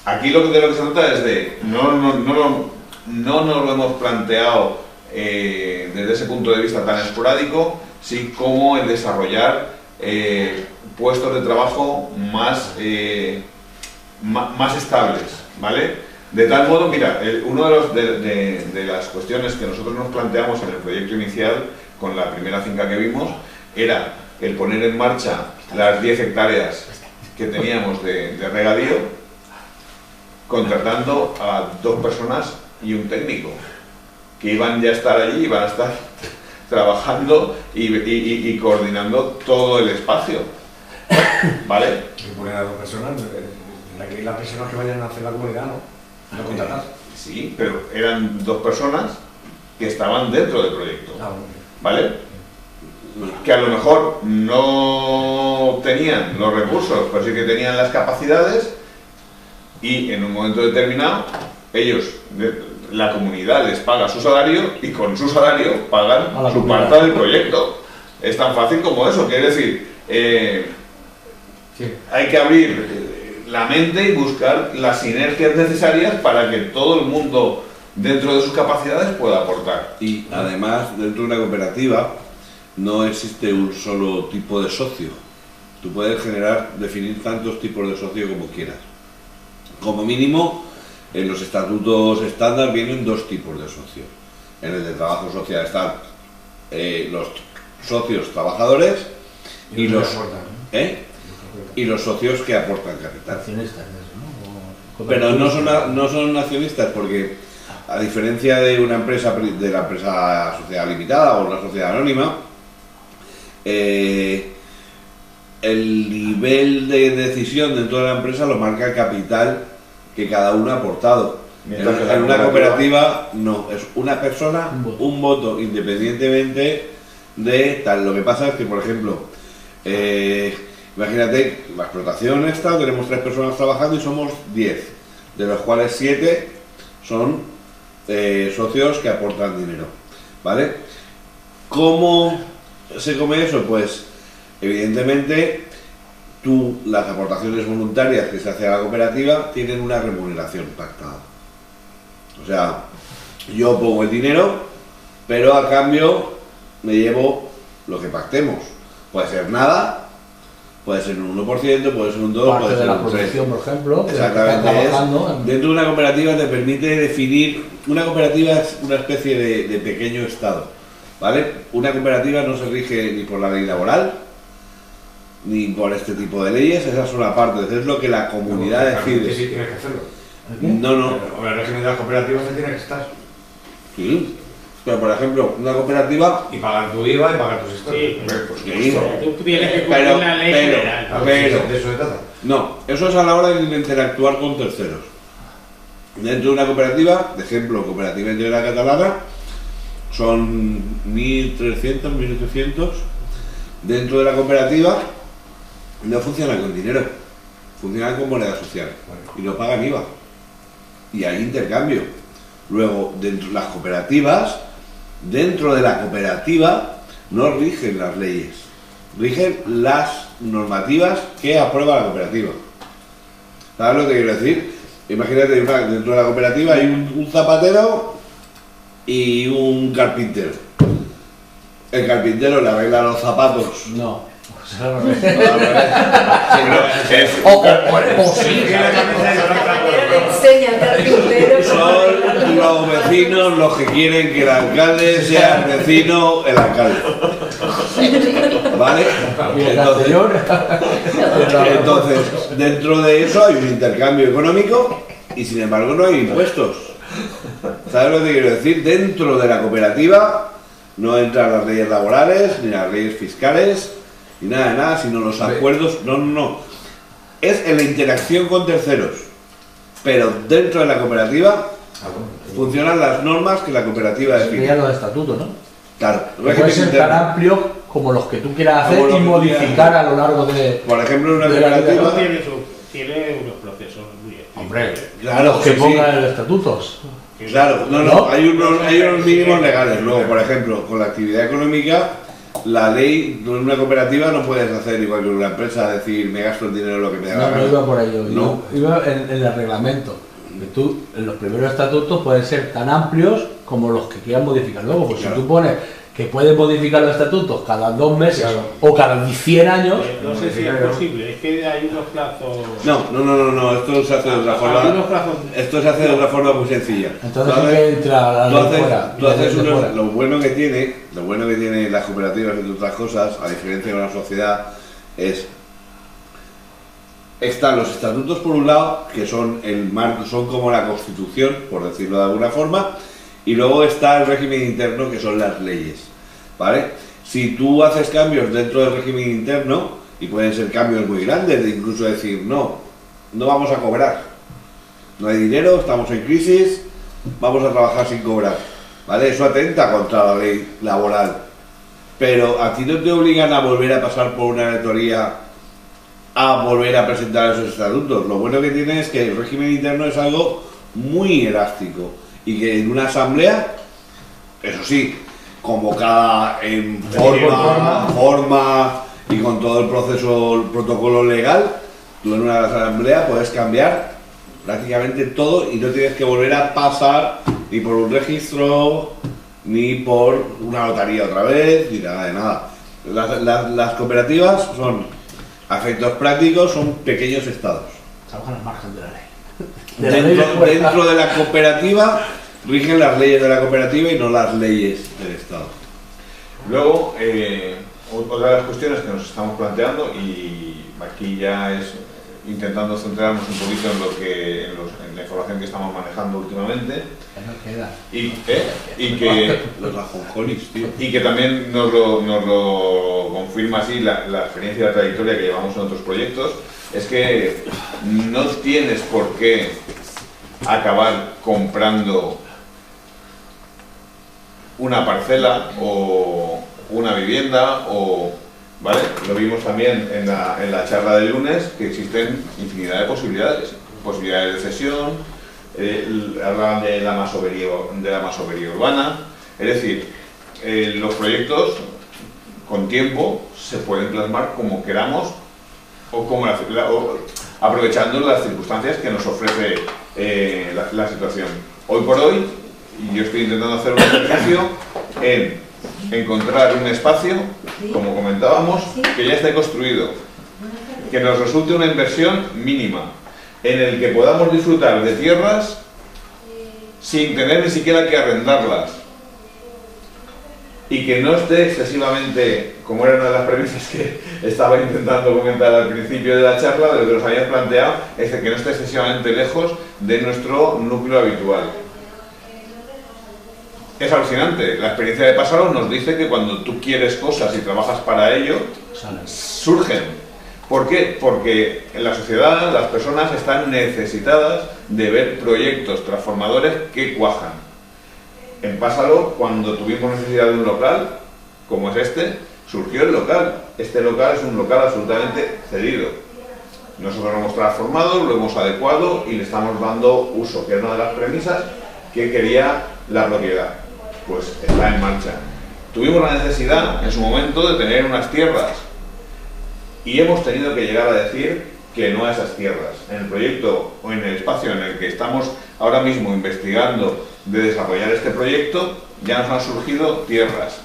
Aquí de lo que se trata es de no nos lo hemos planteado desde ese punto de vista tan esporádico, sí como el desarrollar puestos de trabajo más estables, ¿vale? De tal modo, mira, uno de las cuestiones que nosotros nos planteamos en el proyecto inicial, con la primera finca que vimos, era el poner en marcha las 10 hectáreas que teníamos de regadío, contratando a 2 personas y un técnico, que iban ya a estar allí, iban a estar trabajando y coordinando todo el espacio, ¿vale? Y poner a 2 personas, las personas que vayan a hacer la comunidad, ¿no? ¿No contratar? Sí, pero eran 2 personas que estaban dentro del proyecto, ¿vale? Que a lo mejor no tenían los recursos, pero sí que tenían las capacidades, y en un momento determinado ellos, la comunidad les paga su salario y con su salario pagan su parte del proyecto. Es tan fácil como eso, quiere decir, hay que abrir la mente y buscar las sinergias necesarias para que todo el mundo dentro de sus capacidades pueda aportar. Y además, dentro de una cooperativa no existe un solo tipo de socio. Tú puedes definir tantos tipos de socio como quieras. Como mínimo, en los estatutos estándar vienen 2 tipos de socios. En el de trabajo social están los socios trabajadores y los socios que aportan capital. Accionistas, ¿no? Pero no son accionistas porque, a diferencia de una empresa, de la empresa sociedad limitada o una sociedad anónima, el nivel de decisión dentro de la empresa lo marca el capital que cada uno ha aportado. En una cooperativa no, es una persona, un voto, independientemente de tal. Lo que pasa es que, por ejemplo, imagínate, la explotación esta, tenemos 3 personas trabajando y somos 10, de los cuales 7 son socios que aportan dinero, ¿vale? ¿Cómo se come eso? Pues, evidentemente, las aportaciones voluntarias que se hace a la cooperativa tienen una remuneración pactada. O sea, yo pongo el dinero, pero a cambio me llevo lo que pactemos. Puede ser nada, puede ser un 1%, puede ser un 2%, Parte puede de ser la un 3%. producción, por ejemplo, Exactamente. Dentro de una cooperativa te permite definir. Una cooperativa es una especie de pequeño estado, ¿vale? Una cooperativa no se rige ni por la ley laboral ni por este tipo de leyes, esas son aparte, es lo que la comunidad decide. Sí, tienes que hacerlo. No. Pero el régimen de las cooperativas se tiene que estar. Sí. Pero por ejemplo, una cooperativa. Y pagar tu IVA y pagar tus historias. Sí, Pues, sí. Tú tienes que cumplir la ley general. Claro, Pero- de eso se trata. No, eso es a la hora de interactuar con terceros. Dentro de una cooperativa, de ejemplo, Cooperativa Integral Catalana, son 1.300, 1.800. Dentro de la cooperativa no funcionan con dinero, funcionan con moneda social y no pagan IVA. Y hay intercambio. Luego, dentro de las cooperativas, dentro de la cooperativa no rigen las leyes, rigen las normativas que aprueba la cooperativa. ¿Sabes lo que quiero decir? Imagínate, dentro de la cooperativa hay un zapatero y un carpintero. El carpintero le arregla los zapatos. No. O sea, O sí. Enseña carpintero. son los vecinos los que quieren que el alcalde sea el vecino, el alcalde. ¿Vale? Y el Entonces, Castellón. dentro de eso hay un intercambio económico y sin embargo no hay impuestos. ¿Sabes lo que quiero decir? Dentro de la cooperativa no entran las leyes laborales, ni las leyes fiscales, ni nada de nada, sino los acuerdos. No. Es en la interacción con terceros. Pero dentro de la cooperativa funcionan las normas que la cooperativa Sería define. los estatutos, ¿no? Claro, Puede ser tan amplio como los que tú quieras hacer Como lo y que modificar a lo largo de. Por ejemplo, en una de la vida, Pero cooperativa. tiene unos procesos muy Hombre, Claro, los que sí, sí. pongan en los estatutos. Claro, no, ¿No? hay unos mínimos legales. Luego, por ejemplo, con la actividad económica, la ley en una cooperativa no puedes hacer igual que en una empresa, decir me gasto el dinero en lo que me da la No, no gana. iba por ello, No. iba en el reglamento. Que tú, en los primeros estatutos pueden ser tan amplios como los que quieran modificar luego. Pues Claro. si tú pones que puedes modificar los estatutos cada 2 meses Claro. o cada 100 años, No sé si es posible, es que hay unos plazos. No, esto se hace de otra Hay forma. unos plazos. Esto se hace de otra forma muy sencilla. entonces sí que entra la Tú ley haces- fuera. tú haces desde unos- fuera. lo bueno que tiene las cooperativas, entre otras cosas, a diferencia de una sociedad, es están los estatutos por un lado, que son el marco, son como la constitución, por decirlo de alguna forma, y luego está el régimen interno, que son las leyes, ¿vale? Si tú haces cambios dentro del régimen interno, y pueden ser cambios muy grandes, de incluso decir, no vamos a cobrar, no hay dinero, estamos en crisis, vamos a trabajar sin cobrar, ¿vale? Eso atenta contra la ley laboral, pero a ti no te obligan a volver a pasar por una auditoría, a volver a presentar esos estatutos. Lo bueno que tiene es que el régimen interno es algo muy elástico y que en una asamblea, eso sí, convocada en forma y con todo el proceso, el protocolo legal, tú en una asamblea puedes cambiar prácticamente todo y no tienes que volver a pasar ni por un registro, ni por una notaría otra vez, ni nada de nada. Las cooperativas son, a efectos prácticos, son pequeños estados. Trabajan al margen de la ley. De la ley de Dentro, fuera. dentro de la cooperativa rigen las leyes de la cooperativa y no las leyes del Estado. Luego, otra de las cuestiones que nos estamos planteando, y aquí ya es intentando centrarnos un poquito en lo que en la información que estamos manejando últimamente, Ya no queda. y que Los ajonjolis, tío. y que también nos lo confirma así la experiencia y la trayectoria que llevamos en otros proyectos, es que no tienes por qué acabar comprando una parcela o una vivienda, ¿vale? Lo vimos también en la charla del lunes, que existen infinidad de posibilidades de cesión, hablaban de la masovería urbana, es decir, los proyectos con tiempo se pueden plasmar como queramos o aprovechando las circunstancias que nos ofrece la situación. Hoy por hoy, yo estoy intentando hacer un ejercicio en encontrar un espacio, como comentábamos, que ya esté construido, que nos resulte una inversión mínima, en el que podamos disfrutar de tierras sin tener ni siquiera que arrendarlas, y que no esté excesivamente, como era una de las premisas que estaba intentando comentar al principio de la charla, de lo que nos habías planteado, es que no esté excesivamente lejos de nuestro núcleo habitual. Es alucinante. La experiencia de Pásaro nos dice que cuando tú quieres cosas y trabajas para ello, surgen. ¿Por qué? Porque en la sociedad las personas están necesitadas de ver proyectos transformadores que cuajan. En Pásaro, cuando tuvimos necesidad de un local, como es este, surgió el local. Este local es un local absolutamente cedido. Nosotros lo hemos transformado, lo hemos adecuado y le estamos dando uso, que es una de las premisas que quería la propiedad. Pues está en marcha. Tuvimos la necesidad en su momento de tener unas tierras y hemos tenido que llegar a decir que no a esas tierras. En el proyecto o en el espacio en el que estamos ahora mismo investigando de desarrollar este proyecto, ya nos han surgido tierras,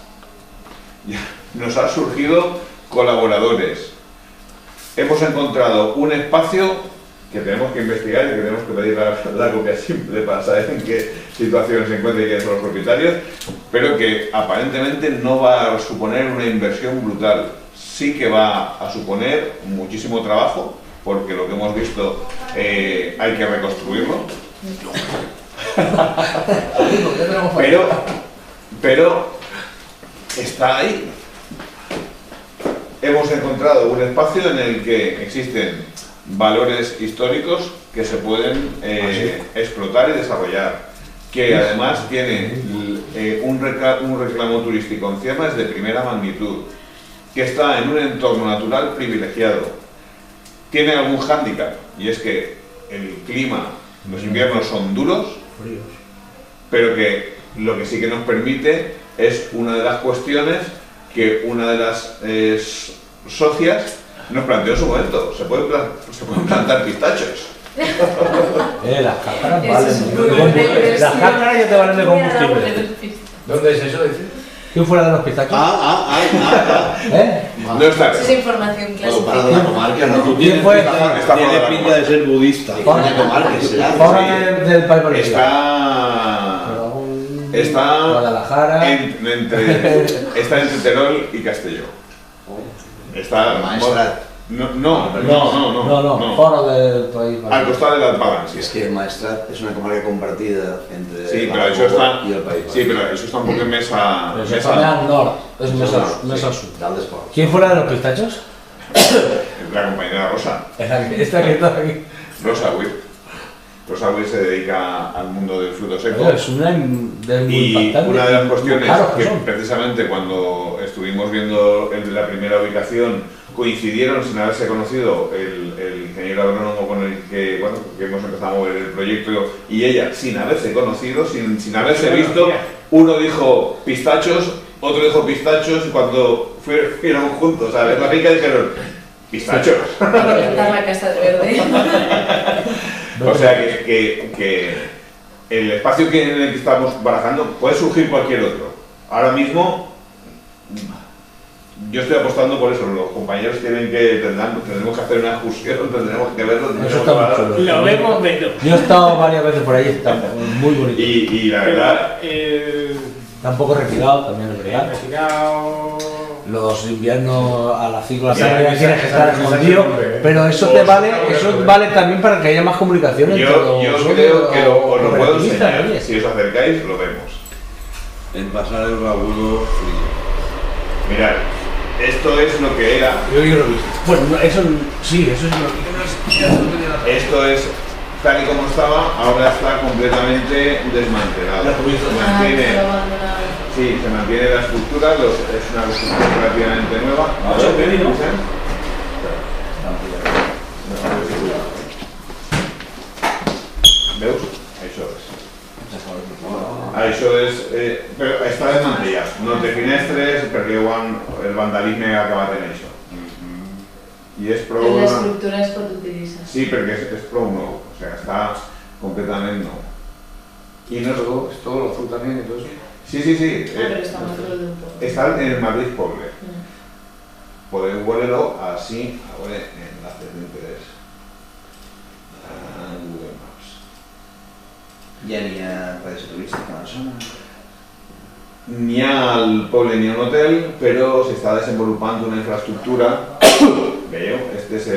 ya nos han surgido colaboradores. Hemos encontrado un espacio que tenemos que investigar y que tenemos que pedir la copia simple para saber en qué situación se encuentra y quiénes son los propietarios, pero que aparentemente no va a suponer una inversión brutal. Sí que va a suponer muchísimo trabajo, porque lo que hemos visto hay que reconstruirlo. Pero está ahí. Hemos encontrado un espacio en el que existen valores históricos que se pueden explotar y desarrollar, que además tiene un reclamo turístico en ciernes de primera magnitud, que está en un entorno natural privilegiado. Tiene algún hándicap, y es que el clima, los inviernos son duros, pero que lo que sí que nos permite es una de las cuestiones que una de las socias nos planteó en su momento: se pueden plantar pistachos. Las cácaras valen. Las cácaras ya te valen de combustible. ¿Dónde es eso? ¿Quién fuera de los pistachos? No está. Esa es información clásica. Para la comarca, no. Tú ¿Quién fue? Tiene pinta de ser budista. Fuera del país valenciano. Está Guadalajara. Está entre Terol y Castelló. Está Maestrat. No, Fora del país al costat de l'Alpalància. És que Maestrat és una comarca compartida entre Sí, però això està, i el País sí, però això està un poc més a... Pero se pone al norte, es más al sur. Dalt d'Esport. ¿Quién fuera de los pistachos? La compañera Rosa. Esta que está aquí. Rosa Witt. Rosa Witt se dedica al mundo del fruto seco. Es una de muy Y impactante. una de las cuestiones Claro, que son. precisamente cuando estuvimos viendo la primera ubicación coincidieron sin haberse conocido el ingeniero agrónomo con el que, bueno, que hemos empezado a mover el proyecto, y ella sin haberse conocido, sin haberse visto, uno dijo pistachos, otro dijo pistachos, y cuando fueron juntos a ver la finca dijeron pistachos. Para pintar la casa de verde. O sea que el espacio en el que estamos barajando puede surgir cualquier otro. Ahora mismo yo estoy apostando por eso. Los compañeros tendremos que hacer una excursión, tendremos que verlo. Eso está muy chulo. Lo vemos menos. Yo he estado varias veces por ahí, está muy bonito. Y la verdad, Está un poco retirado, también es verdad. Los inviernos a las 5 de la tarde tienes que estar escondido, pero eso te vale, eso vale también para que haya más comunicación entre yo creo que os lo puedo cooperativistas, enseñar. oye. Si os acercáis, lo vemos. En pasar el Rabudo frío. Mirad, esto es lo que era. Yo lo he visto. Bueno, eso sí, eso es lo que... Esto es tal y como estaba, ahora está completamente desmantelado. Sí, se mantiene la estructura, es una estructura relativamente nueva. ¿Veus? Això és... però està desmantellat. No té finestres, perquè el vandalisme ha acabat en això. I és prou... I l'estructura es pot utilitzar. Sí, perquè és prou nou, o sea, està completament nou. ¿Y no es todo? ¿Es todo lo azul también y todo eso? Sí, sí, sí. Pero está más todo de un poco. Está en el Madrid Poble. Podeu veure-lo així, a veure, enlaces d'interès. Google Maps. Ja n'hi ha res turístic a la zona? N'hi ha al poble, n'hi ha un hotel, però s'està desenvolupant una infraestructura. Veieu? Este és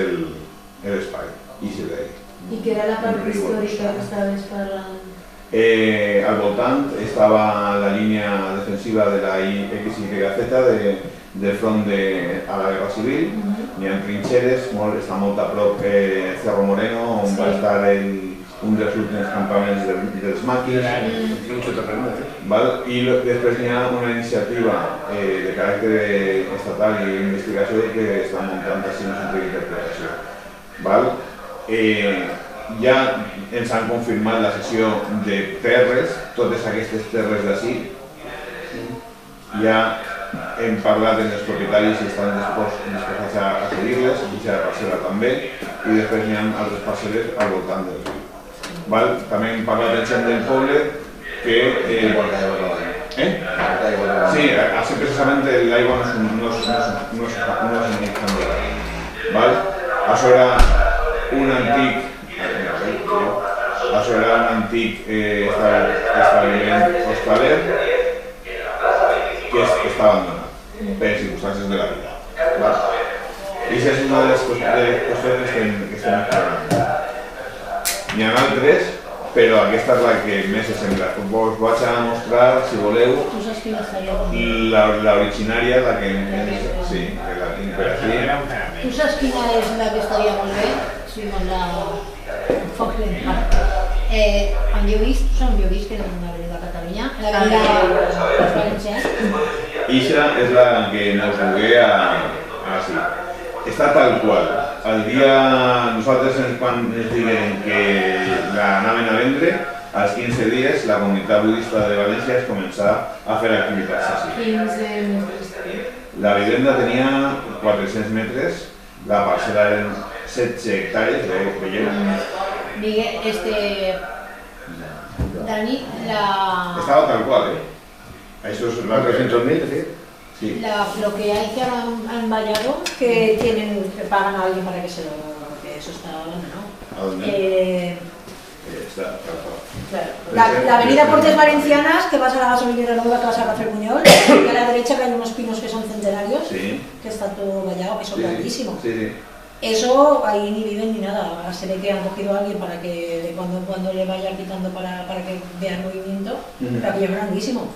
l'espai, Easy Day. I què era la part històrica que estaves parlant? Al voltant estava la línia defensiva de la XYZ del front a la Guerra Civil. N'hi ha trinxeres, està molt a prop Cerro Moreno, on va estar un dels últims campaments dels maquis. I després hi ha una iniciativa de caràcter estatal i d'investigació que està muntant així un centre d'interpretació. Ja ens han confirmat la sessió de terres, totes aquestes terres d'ací. Ja hem parlat amb els propietaris i estan disposats a cedir-les, i la parcel·la també, i després hi ha altres parcel·les al voltant del riu. També hem parlat amb gent del poble que... Sí, així precisament l'aigua no és un candidat. Això era un antic establiment hostaler que està abandonat per circumstàncies de la vida. I això és una de les qüestions que estem explorant. N'hi ha altres, però aquesta és la que més se sembla. Us vaig a mostrar, si voleu, l'originària, la que sí, la tinc per aquí. Tu saps quina és la que estaria molt bé? Si no la... Foxland. En Lluís, tu saps Lluís, que és una avenida a Catalunya, l'avenida dels valencians. Ixa és la que nos llogué així. Està tal qual. El dia, nosaltres quan ens diguem que l'anaven a vendre, als 15 dies la comunitat budista de València es començà a fer activitats així. 15 metres. La vivenda tenia 400 metres, la parcel·la eren 16 hectàrees, veieu? Miguel, Dani, Estava tal qual, Això és la 300.000, sí. Sí. Lo que hay que han vallado, que pagan a alguien para que se lo... porque eso está abandonado. ¿A dónde? Está, claro. La avenida Portes Valencianas, que vas a la gasolinera nueva, que vas a Café Buñol, y a la derecha que hay unos pinos que son centenarios, sí, que está todo vallado, que son grandísimos. Sí, sí. Eso ahí ni viven ni nada. Ahora se ve que han cogido a alguien para que de cuando en cuando le vaya quitando para que vea el movimiento, pero aquello es grandísimo.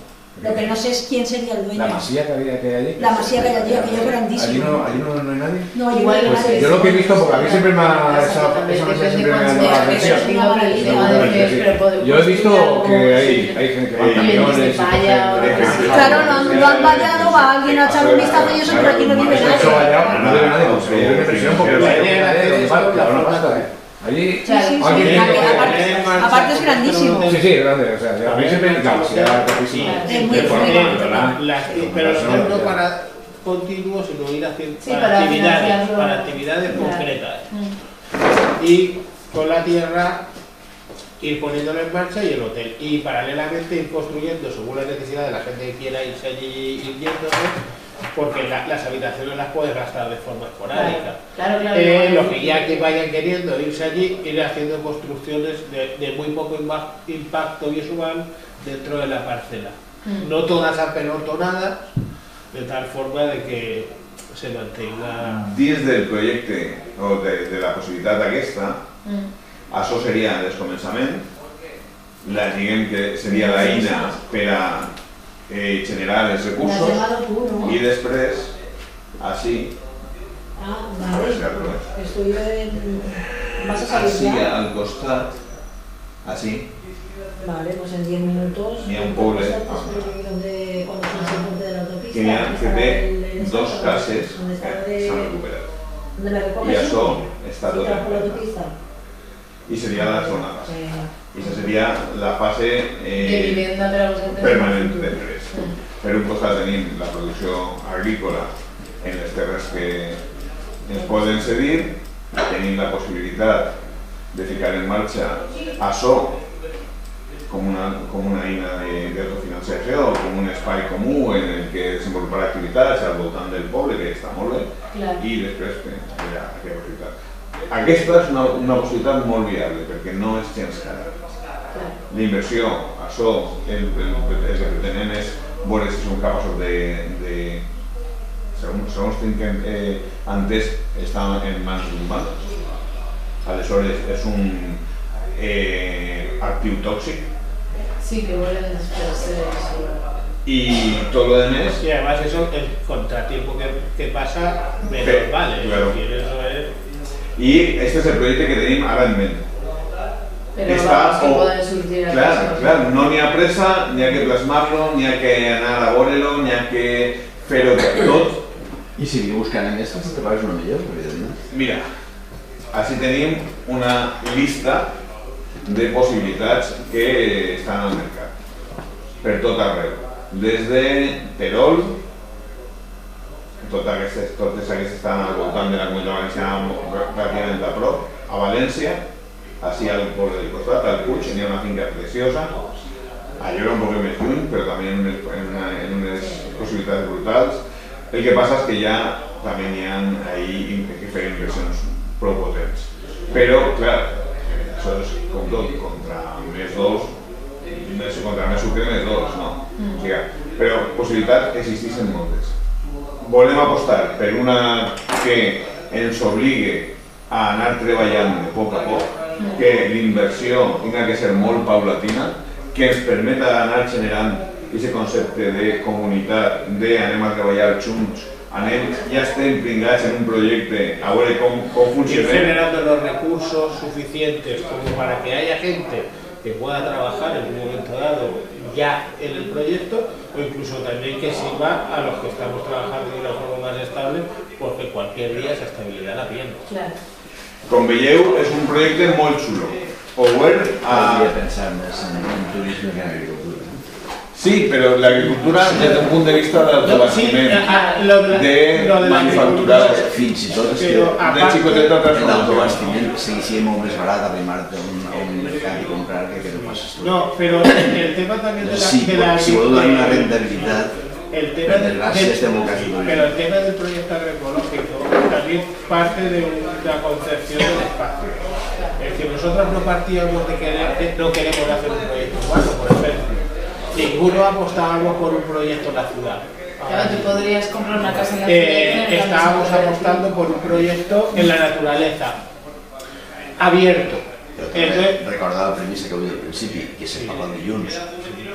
Lo que no sé es quién sería el dueño. ¿La masía que hay allí? La masía que hay allí, aquello es grandísimo. ¿Allí no hay nadie? No, allí no hay nadie. Yo lo que he visto, porque a mí siempre me ha... Esa masía siempre me ha llamado la atención. Yo he visto que hay gente que va en camiones... Claro, no han vallado, va alguien a echar un vistazo y eso, pero aquí no vive nadie. Eso vallado, pero no vive nadie, pues me dio una impresión porque allí, aparte es grandísimo. Sí, es grande, o sea, a mí siempre la masía es muy fuerte. Pero no para continuo, sino ir haciendo para actividades concretas. Y con la tierra ir poniéndolo en marcha y el hotel. Y paralelamente ir construyendo según la necesidad de la gente que quiera irse allí y yéndose, porque las habitaciones las puedes gastar de forma esporádica. Claro. Los que ya que vayan queriendo irse allí, ir haciendo construcciones de muy poco impacto visual dentro de la parcela. No todas apelotonadas, de tal forma de que se mantenga... Dins del projecte, o de la possibilitat aquesta, això seria el començament, diguem que seria l'eina per a generar els recursos, i després, així, així al costat, així, Vale, pues en 10 minutos. N'hi ha un poble que té dos cases que s'han recuperat. I això està tot en planta. I seria la zona base. I això seria la fase permanent de tres. Per un costat tenim la producció agrícola en les terres ens poden cedir, tenim la possibilitat de ficar en marxa açò com una eina d'autofinanciació, com un espai comú en el que desenvolupar activitats al voltant del poble, que està molt bé, i després aquella possibilitat. Aquesta és una possibilitat molt viable, perquè no és gens cara. La inversió, això, el que pretenen és veure si som capaços de segons tinc entès, està en mans humanes. Aleshores, és un actiu tòxic. Sí, que vuelven después Y todo lo demás. Y además eso, el contratiempo que pasa, menos vale. Claro. Es decir, eso es... Y este es el proyecto que tenim ara en mente. Pero vamos, que poden sortir a Claro, no n'hi ha pressa, n'hi ha que plasmar-lo, n'hi ha que anar a veure-lo, n'hi ha que fer-ho tot. I si vinc buscant en aquestes, te pagues una millor, evidentment. Mira, així tenim una llista de possibilitats que estan al mercat, per tot arreu. Des de Terol, totes aquestes estan al voltant de la Comunitat Valenciana pràcticament a prop, a València, així al poble del costat, al Puig, hi ha una finca preciosa, a Llora un poc més lluny, però també en unes possibilitats brutals. El que passa és que ja també n'hi ha ahí que fer inversions prou potents. Però, clar, això és com tot, contra més dos, contra més sucre, més dos, no? O sigui, però possibilitats existeixen moltes. Volem apostar per una que ens obligue a anar treballant de poc a poc, que l'inversió tingui que ser molt paulatina, que ens permeta anar generant aquest concepte de comunitat, de anem a treballar junts, ya estem pringats en un projecte, a veure com funciona. Generando los recursos suficientes como para que haya gente que pueda trabajar en un momento dado ya en el proyecto, o incluso también que sirva a los que estamos trabajando de una forma más estable, porque cualquier día esa estabilidad la pierden. Claro. Com veieu, és un projecte molt xulo. Obert a... Podria pensar més en turisme que en agricultura. Sí, però l'agricultura des d'un punt de vista d'autobastiment, de manufacturar, fins i tot és que de xicotet de transformació. L'autobastiment seria molt més barat arrimar-te a un mercat i comprar que no passes tu. No, pero el tema también de la... Si vol donar una rentabilitat, el tema del proyecto agroecológico también parte de una concepción del espacio. Es decir, nosotros no partíamos de que no queremos hacer un proyecto urbano, por ejemplo. Ninguno apostábamos por un proyecto en la ciudad. Claro, tú podrías comprar una casa en la ciudad. Estábamos apostando por un proyecto en la naturaleza, abierto. Recordar la premissa que heu dit al principi, que se parla dilluns,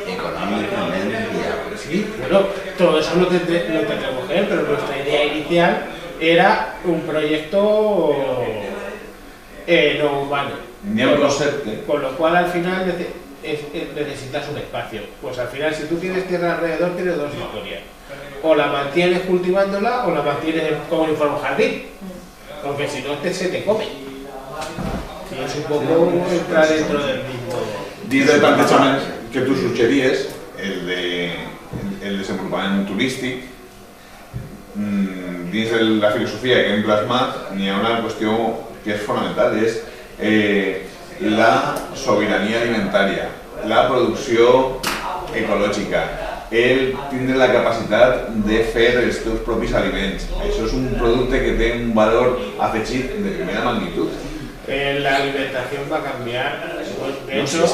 econòmicament viable. Sí, bueno, todo eso lo tendremos que ver, pero nuestra idea inicial era un proyecto no urbano. Con lo cual al final necesitas un espacio. Pues al final si tú tienes tierra alrededor tienes dos historias. O la mantienes cultivándola o la mantienes como si fuera un jardín. Porque si no se te come. Y es un poco entrar dentro del mismo... Dins del plantejament que tu suggeries, el desenvolupament turístic, dins de la filosofia que hem plasmat, n'hi ha una qüestió que és fonamental, és la sobirania alimentària, la producció ecològica, el tindre la capacitat de fer els teus propis aliments. Això és un producte que té un valor afegit de primera magnitud. La alimentación va a cambiar, de hecho, no,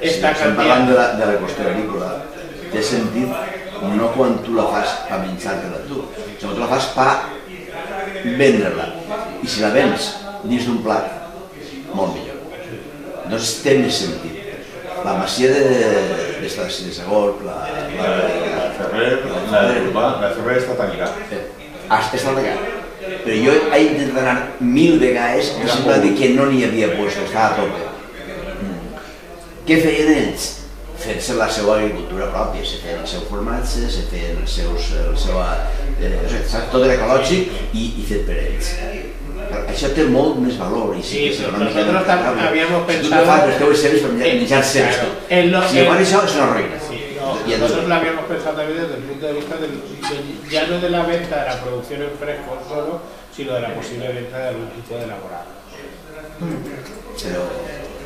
está cambiando. Parlant de la qüestió agrícola, té sentit no quan tu la fas per menjar-te-la tu, sinó que tu la fas per vendre-la. I si la vens dins d'un plat, molt millor. Doncs té més sentit. La masia de Segor, la Ferrer està tancada. Està tancada. Però jo he intentat anar 1000 vegades i sempre dir que no n'hi havia puesto, estava a tope. Què feien ells? Fer-se la seva agricultura pròpia, se feien el seu formatge, se feien tot era ecològic i fet per ells. Això té molt més valor. Sí, nosotros habíamos pensado... Si tu no fas les teves ceres per menjar ceres tu. Si fan això és una ruïna. Nosotros lo habíamos pensado también desde el punto de vista ya no de la venta de la producción en fresco solo, sino de la posible venta de algún tipo de elaborado. Però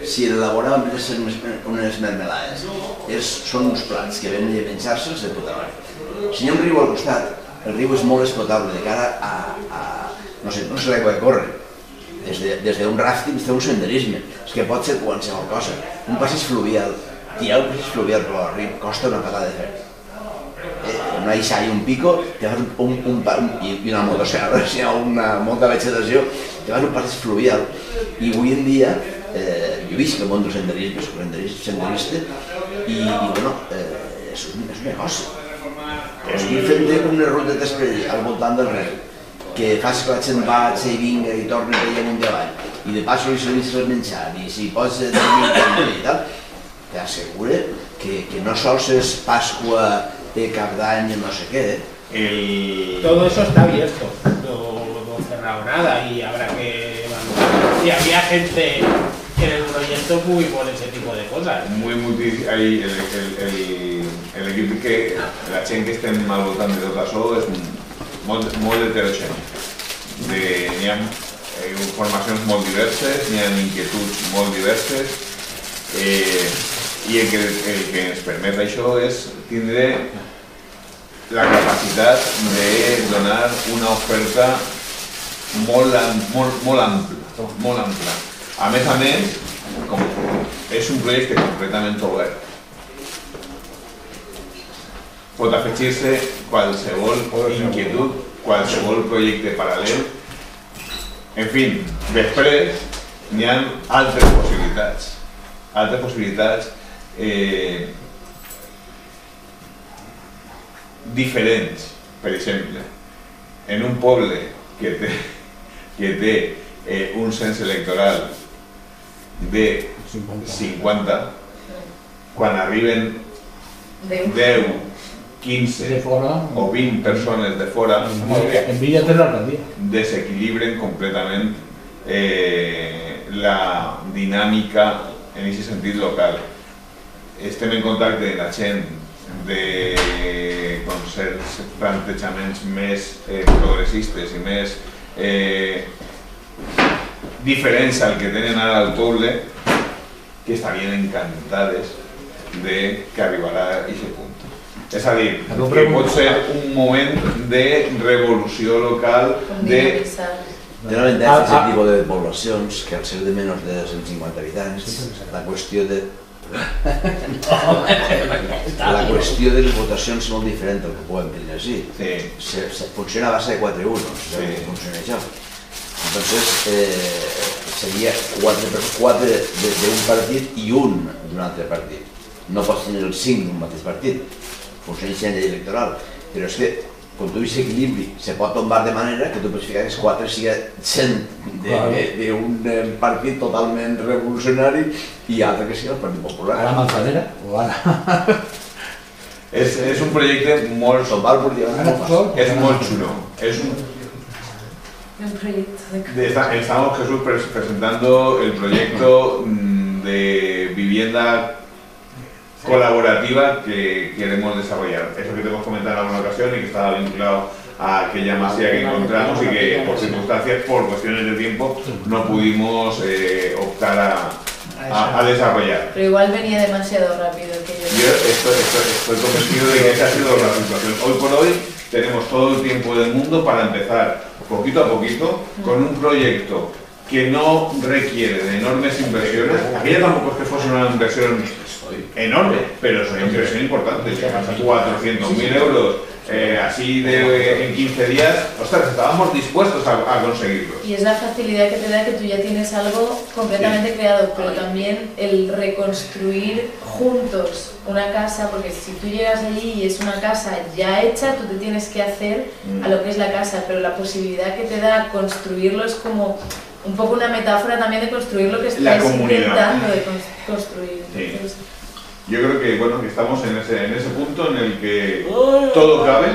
si l'elaborar en vez de ser unes mermelades són uns plats que venen a menjar-se'ls de puta mare. Si hi ha un riu al costat, el riu és molt explotable de cara a no sé l'aigua que corre, des d'un ràfting fins a un senderisme, és que pot ser qualsevol cosa. Un passeig fluvial, tirar un passeig fluvial per al riu costa una patada de fer. Una ixa i un pico, te fas i una motosserra, si hi ha molta vegetació, te fas un passeig fluvial. I avui en dia, jo visc el món del senderisme, soc senderista, i bueno, és un negoci. Estic fent unes rutetes al voltant del riu, que fas que la gent vaig i vinga i torni allà amunt i avall, i de pas li serveixes el menjar, i si pots dormir i tal, t'assegura que no sols és Pascua, Cap d'Any i no sé què. Todo eso está abierto, no cerrado nada y habrá que evaluar. Y había gente en el proyecto muy por ese tipo de cosas. Hay el equip que la gent que estem al voltant de tot això és molt heterogeni. N'hi ha formacions molt diverses, n'hi ha inquietuds molt diverses, i el que ens permet això és tindre la capacitat de donar una oferta molt ampla. A més, com és un projecte completament obert, pot afegir-se qualsevol inquietud, qualsevol projecte paral·lel. En fi, després n'hi ha altres possibilitats diferents. Per exemple, en un poble que té un cens electoral de 50, quan arriben 10, 15 o 20 persones de fora, desequilibren completament la dinàmica en aquest sentit local. Estem en contacte amb la gent de certs plantejaments més progressistes i més diferents al que tenen ara al poble, que estarien encantades de que arribarà a aquest punt. És a dir, que pot ser un moment de revolució local, Generalment, aquest tipus de poblacions, que al ser de menys de 150 habitants, la qüestió de les votacions és molt diferent del que podem tenir així. Funciona a base de 4-1, funciona això. Entonces, seria 4 d'un partit i un d'un altre partit. No pots tenir els 5 d'un mateix partit. Funciona així en llei electoral. Però és que, quan tu veus equilibri, se pot tombar de manera que tu pots ficar que els 4 siguin d'un partit totalment revolucionari i altre que sigui el Partit Popular. A la Manzanera? O ara? És un projecte molt chulo. Estamos, Jesús, presentando el proyecto de vivienda colaborativa que queremos desarrollar. Eso que te hemos comentado en alguna ocasión y que estaba vinculado a aquella masía que encontramos y que por circunstancias, por cuestiones de tiempo, no pudimos optar a desarrollar. Pero igual venía demasiado rápido. Yo estoy convencido de que esa ha sido la situación. Hoy por hoy tenemos todo el tiempo del mundo para empezar poquito a poquito con un proyecto que no requiere de enormes inversiones. Aquella tampoco es que fuese una inversión enorme, pero es una inversión importante. 400.000 euros así en 15 días, ostras, estábamos dispuestos a conseguirlos. Y es la facilidad que te da que tú ya tienes algo completamente creado, pero también el reconstruir juntos una casa, porque si tú llegas allí y es una casa ya hecha, tú te tienes que hacer a lo que es la casa, pero la posibilidad que te da construirlo es como un poco una metáfora también de construir lo que estás intentando de construir. Sí. Entonces, yo creo que, bueno, que estamos en ese punto en el que todo cabe,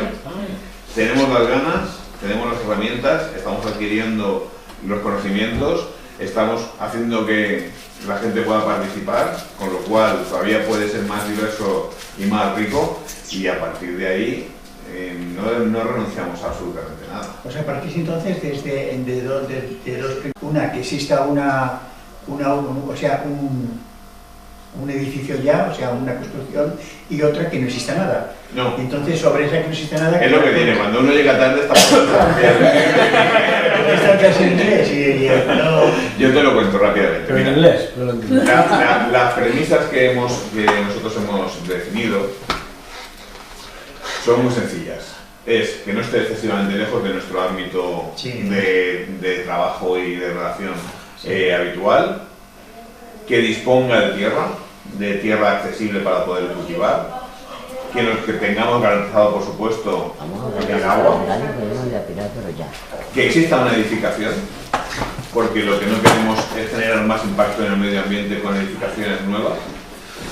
tenemos las ganas, tenemos las herramientas, estamos adquiriendo los conocimientos, estamos haciendo que la gente pueda participar, con lo cual todavía puede ser más diverso y más rico, y a partir de ahí no renunciamos a absolutamente nada. O sea, partís entonces de dos, una, que exista un edificio ya, o sea, una construcción, y otra que no exista nada. No. Y entonces, sobre esa que no existe nada... Es lo que tiene, cuando uno llega tarde está casi en inglés y no... Yo te lo cuento rápidamente. Pero en inglés, no lo entiendo. Las premisas que nosotros hemos definido son muy sencillas. Es que no esté excesivamente lejos de nuestro ámbito de trabajo y de relación habitual, que disponga de tierra accesible para poder cultivar, que tengamos garantizado, por supuesto, el agua, que exista una edificación, porque lo que no queremos es generar más impacto en el medio ambiente con edificaciones nuevas,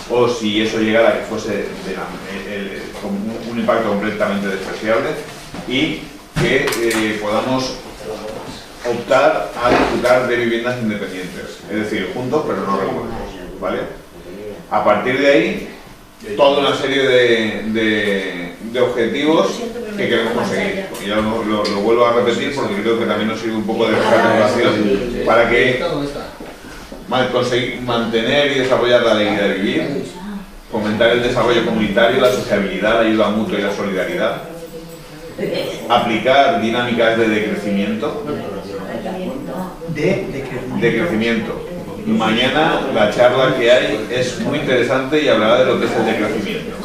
o si eso llegara que fuese un impacto completamente despreciable, y que podamos optar a disfrutar de viviendas independientes, es decir, juntos pero no revueltos, ¿vale? A partir de ahí, toda una serie de objetivos que queremos conseguir. Y ya lo vuelvo a repetir porque creo que también nos sirve un poco de recapitulación para que conseguir mantener y desarrollar la alegría de vivir, fomentar el desarrollo comunitario, la sociabilidad, la ayuda mutua y la solidaridad, aplicar dinámicas de decrecimiento. De crecimiento. Mañana la charla que hay es muy interesante y hablará de lo que es el decrecimiento.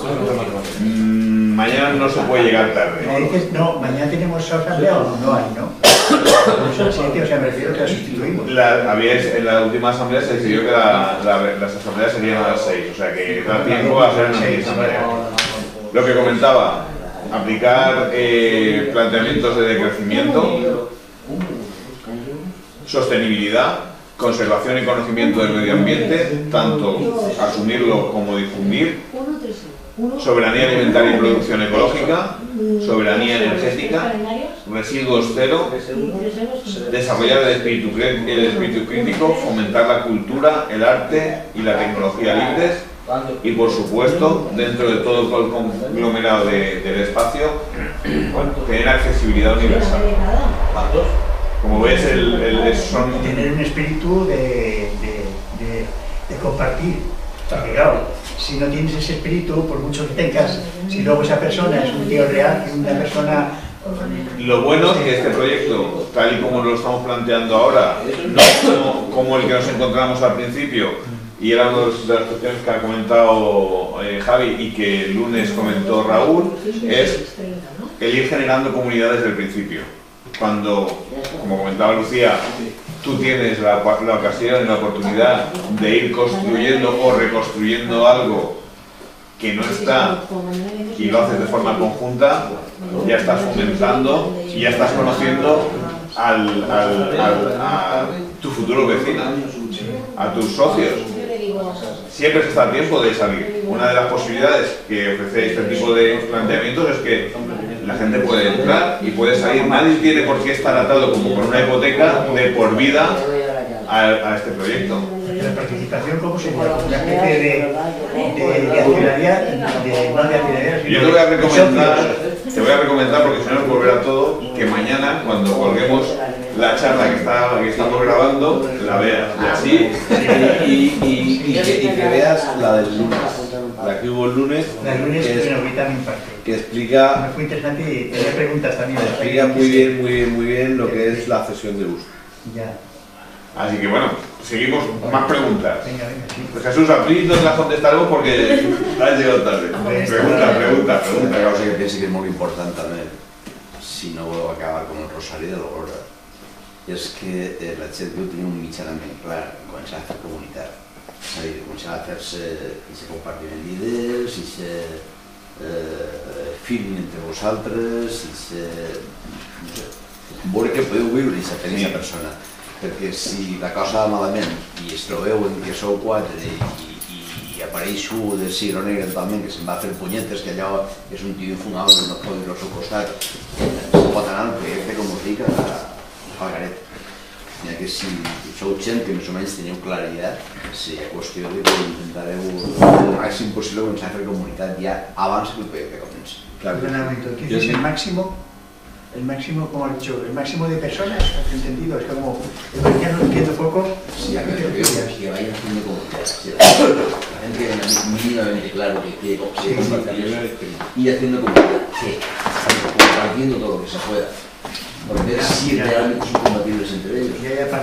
Mañana no se puede llegar tarde. Me dices, no, mañana tenemos asamblea o no hay, ¿no? O sea, me refiero que la sustituimos. En la última asamblea se decidió que las asambleas serían a las 6, o sea que da tiempo a hacer una asamblea. Lo que comentaba, aplicar planteamientos de decrecimiento, sostenibilidad, conservación y conocimiento del medio ambiente, tanto asumirlo como difundir, soberanía alimentaria y producción ecológica, soberanía energética, residuos cero, desarrollar el espíritu crítico, fomentar la cultura, el arte y la tecnología libres y, por supuesto, dentro de todo el conglomerado del espacio, tener accesibilidad universal. Como ves, son... Tener un espíritu de compartir. Porque claro, si no tienes ese espíritu, por mucho que tengas, si luego esa persona es un tío real, y una persona... Lo bueno es que este proyecto, tal y como lo estamos planteando ahora, no como el que nos encontramos al principio, y era una de las cuestiones que ha comentado Javi y que el lunes comentó Raúl, es el ir generando comunidades desde el principio. Cuando, como comentaba Lucía, tú tienes la ocasión y la oportunidad de ir construyendo o reconstruyendo algo que no está y lo haces de forma conjunta, ya estás fomentando y ya estás conociendo a tu futuro vecino, a tus socios. Siempre está a tiempo de salir. Una de las posibilidades que ofrece este tipo de planteamientos es que la gente puede entrar y puede salir. Nadie tiene por qué estar atado como con una hipoteca de por vida a este proyecto. La participación, ¿cómo sería? Una especie de accionariado, no de accionariado, yo te voy a recomendar, porque si no nos volverá todo, que mañana, cuando colguemos la charla que estamos grabando, la veas. Y así, y que veas la del lunes. La que hubo el lunes, que explica... Fue interesante y tenía preguntas también. Explica muy bien lo que es la cesión de uso. Ya. Así que bueno, seguimos más preguntas. Venga, sí. Pues Jesús, a ti no te las contestaremos porque has llegado tarde. Pregunta. Una cosa que penso que és molt important també, si no voleu acabar com el Rosari de l'Aurora, és que la gent deu tenir un mitjanament clar en començar a fer comunitat. És a dir, començar a fer-se i compartiment d'idees, i feeling entre vosaltres, i veure que podeu viure i aquesta primera persona. Perquè si la cosa va malament i es trobeu en que sou quatre i apareix un de Sigro Negre totalment que se'n va fer punyetes, que allò és un tio infumable que no pot dir al seu costat, se pot anar al projecte, com us dic, al garet. N'hi ha que si sou gent que més o menys teniu claritat, seria qüestió de que intentareu el màxim possible començar a fer comunitat ja abans que el projecte comenci. Perdóname, ¿qué es el máximo? El máximo, como has dicho, el máximo de personas, ¿has entendido? Es como, ya no entiendo poco. Sí, a ver, que vayan haciendo comunidad. La gente que tenga mínimamente claro que quiere compartir y haciendo comunidad, que compartiendo todo lo que se pueda. Por ver si realmente son compatibles entre ellos.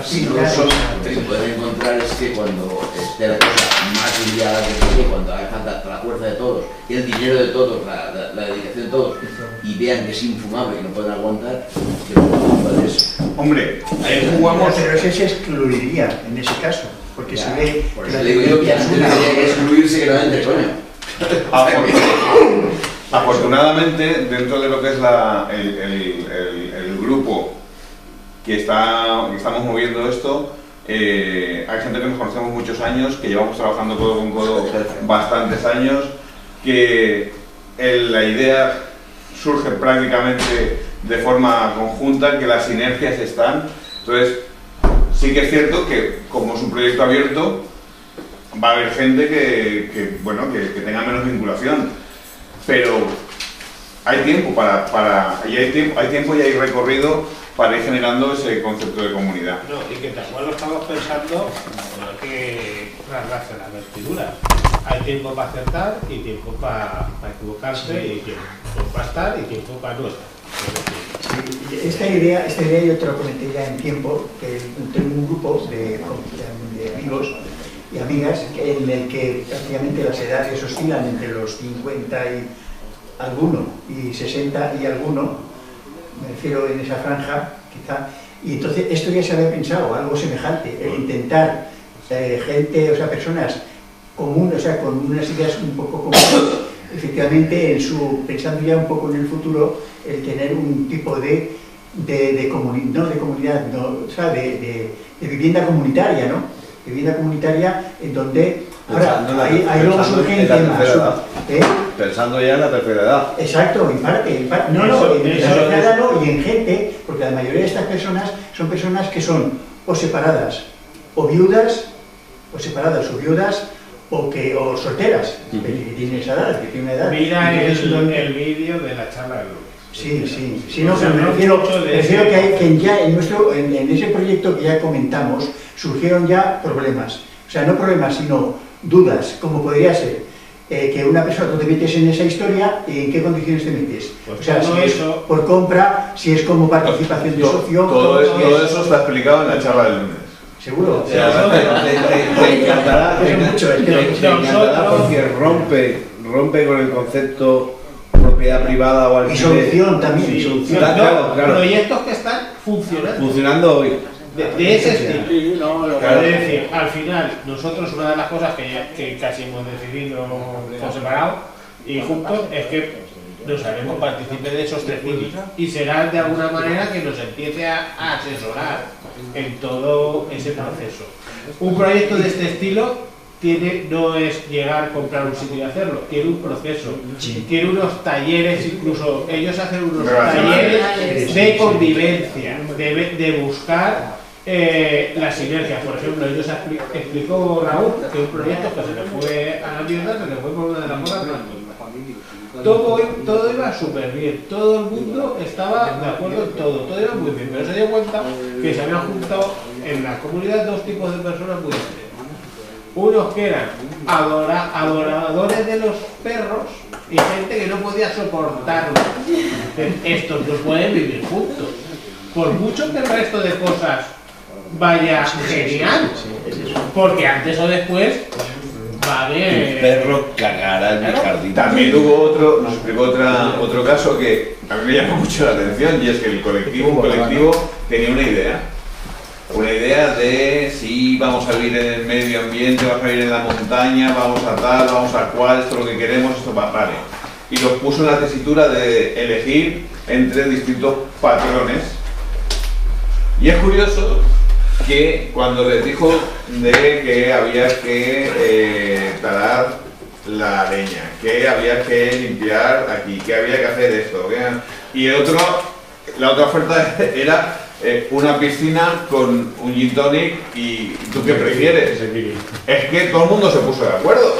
Si no son, lo que se pueden encontrar es que cuando esté la cosa más liada que cuando haga falta la fuerza de todos, el dinero de todos, la dedicación de todos, y vean que es infumable y no pueden aguantar, que no pueden culpa de eso. Hombre, ahí jugamos... Pero ese se excluiría en ese caso, porque se ve... Por eso digo yo que antes tendría que excluirse que no entre, coño. Afortunadamente, dentro de lo que es el grupo que estamos moviendo esto, hay gente que nos conocemos muchos años, que llevamos trabajando codo con codo bastantes años, que la idea surge prácticamente de forma conjunta, que las sinergias están. Entonces, sí que es cierto que como es un proyecto abierto, va a haber gente que tenga menos vinculación. Pero hay tiempo hay tiempo y hay recorrido para ir generando ese concepto de comunidad. No, y que tal cual lo estamos pensando, no que rasgarse las vestiduras. Hay tiempo para acertar y tiempo para equivocarse, y tiempo para estar y tiempo para no estar. Sí, esta idea yo te lo comenté ya en tiempo, que tengo un grupo de amigos y amigas en el que prácticamente las edades oscilan entre los 50 y alguno y 60 y alguno, me refiero en esa franja quizá, y entonces esto ya se había pensado, algo semejante, el intentar gente, o sea, personas comunes, o sea, con unas ideas un poco comunes, efectivamente pensando ya un poco en el futuro, el tener un tipo de vivienda comunitaria, ¿no? Vivienda comunitaria en donde ahora ahí luego surgen temas pensando ya en la tercera edad. Exacto, en parte en la tercera edad no, y en gente, porque la mayoría de estas personas son personas que son o separadas o viudas, o solteras, que tienen esa edad, que tienen una edad. Mira el vídeo de la charla de lunes. Sí, no, pero me refiero que ya en ese proyecto que ya comentamos surgieron ya problemas, o sea, no problemas, sino dudas, como podría ser que una persona, tú te metes en esa historia y en qué condiciones te metes, pues o sea, si es por compra, si es como participación de socio, todo eso está explicado en la charla del lunes. Seguro. Te encantará porque rompe con el concepto propiedad privada o alquiler. Y solución también. Claro. Proyectos que están funcionando hoy. De ese estilo. Claro. Es decir, al final, nosotros una de las cosas que casi hemos decidido por separado y juntos es que nos haremos partícipes de esos 3 niños y será de alguna manera que nos empiece a asesorar en todo ese proceso. Un proyecto de este estilo no es llegar, comprar un sitio y hacerlo, tiene un proceso, tiene unos talleres, incluso ellos hacen unos talleres de convivencia, de buscar las sinergias. Por ejemplo, ellos explicó Raúl que un proyecto que se le fue a la mierda, se le fue por una de las cosas. Todo iba súper bien, todo el mundo estaba de acuerdo en todo iba muy bien, pero se dio cuenta que se habían juntado en la comunidad 2 tipos de personas muy diferentes. Unos que eran adoradores de los perros y gente que no podía soportarlos. Estos no pueden vivir juntos. Por mucho que el resto de cosas vaya genial, porque antes o después va a haber... El perro cagará en el jardín. También nos explicó otro caso que a mí me llamó mucho la atención, y es que un colectivo tenía una idea de si vamos a vivir en el medio ambiente, vamos a vivir en la montaña, vamos a tal, vamos a cual, esto es lo que queremos, esto vale. Y los puso en la tesitura de elegir entre distintos patrones. Y es curioso que cuando les dijo de que había que talar la leña, que había que limpiar aquí, que había que hacer esto, y la otra oferta era una piscina con un gin tonic y ¿tú qué prefieres? Es que todo el mundo se puso de acuerdo,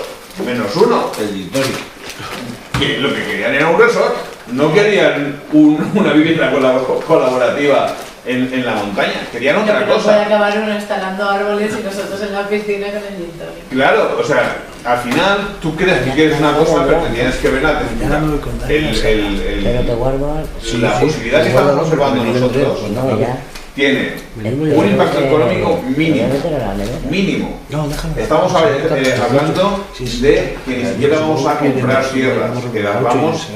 menos uno. El gin tonic. Que lo que querían era un resort, no querían una vivienda colaborativa en la montaña, querían otra Pero cosa. puede acabar uno instalando árboles y nosotros en la piscina con el gin tonic. Claro, o sea, al final tú crees que quieres una cosa, pero te tienes que ver la posibilidad que estamos observando nosotros tiene un impacto económico mínimo. Estamos hablando de que ni siquiera vamos a comprar tierras, que las vamos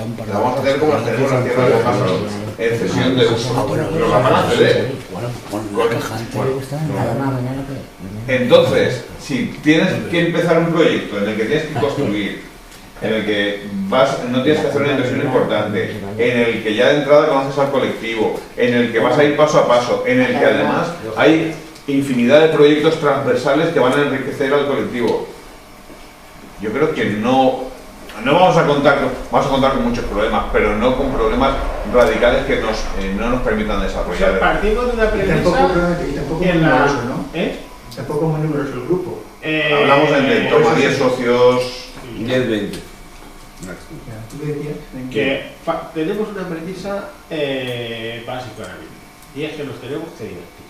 a hacer como las tenemos las tierras de pájaros, en cesión de uso. Pero las van a ceder. Entonces, si tienes que empezar un proyecto en el que tienes que construir, en el que no tienes que hacer una inversión importante, en el que ya de entrada conoces al colectivo, en el que vas a ir paso a paso, en el que además hay infinidad de proyectos transversales que van a enriquecer al colectivo. Yo creo que no vamos a contar con muchos problemas, pero no con problemas radicales que no nos permitan desarrollar. Partimos de una premisa. Tampoco muy numeroso, ¿no? Tampoco muy numeroso el grupo. Hablamos de toma 10 socios. 10, 20. Que tenemos una premisa básica ahora mismo, y es que nos tenemos que divertir.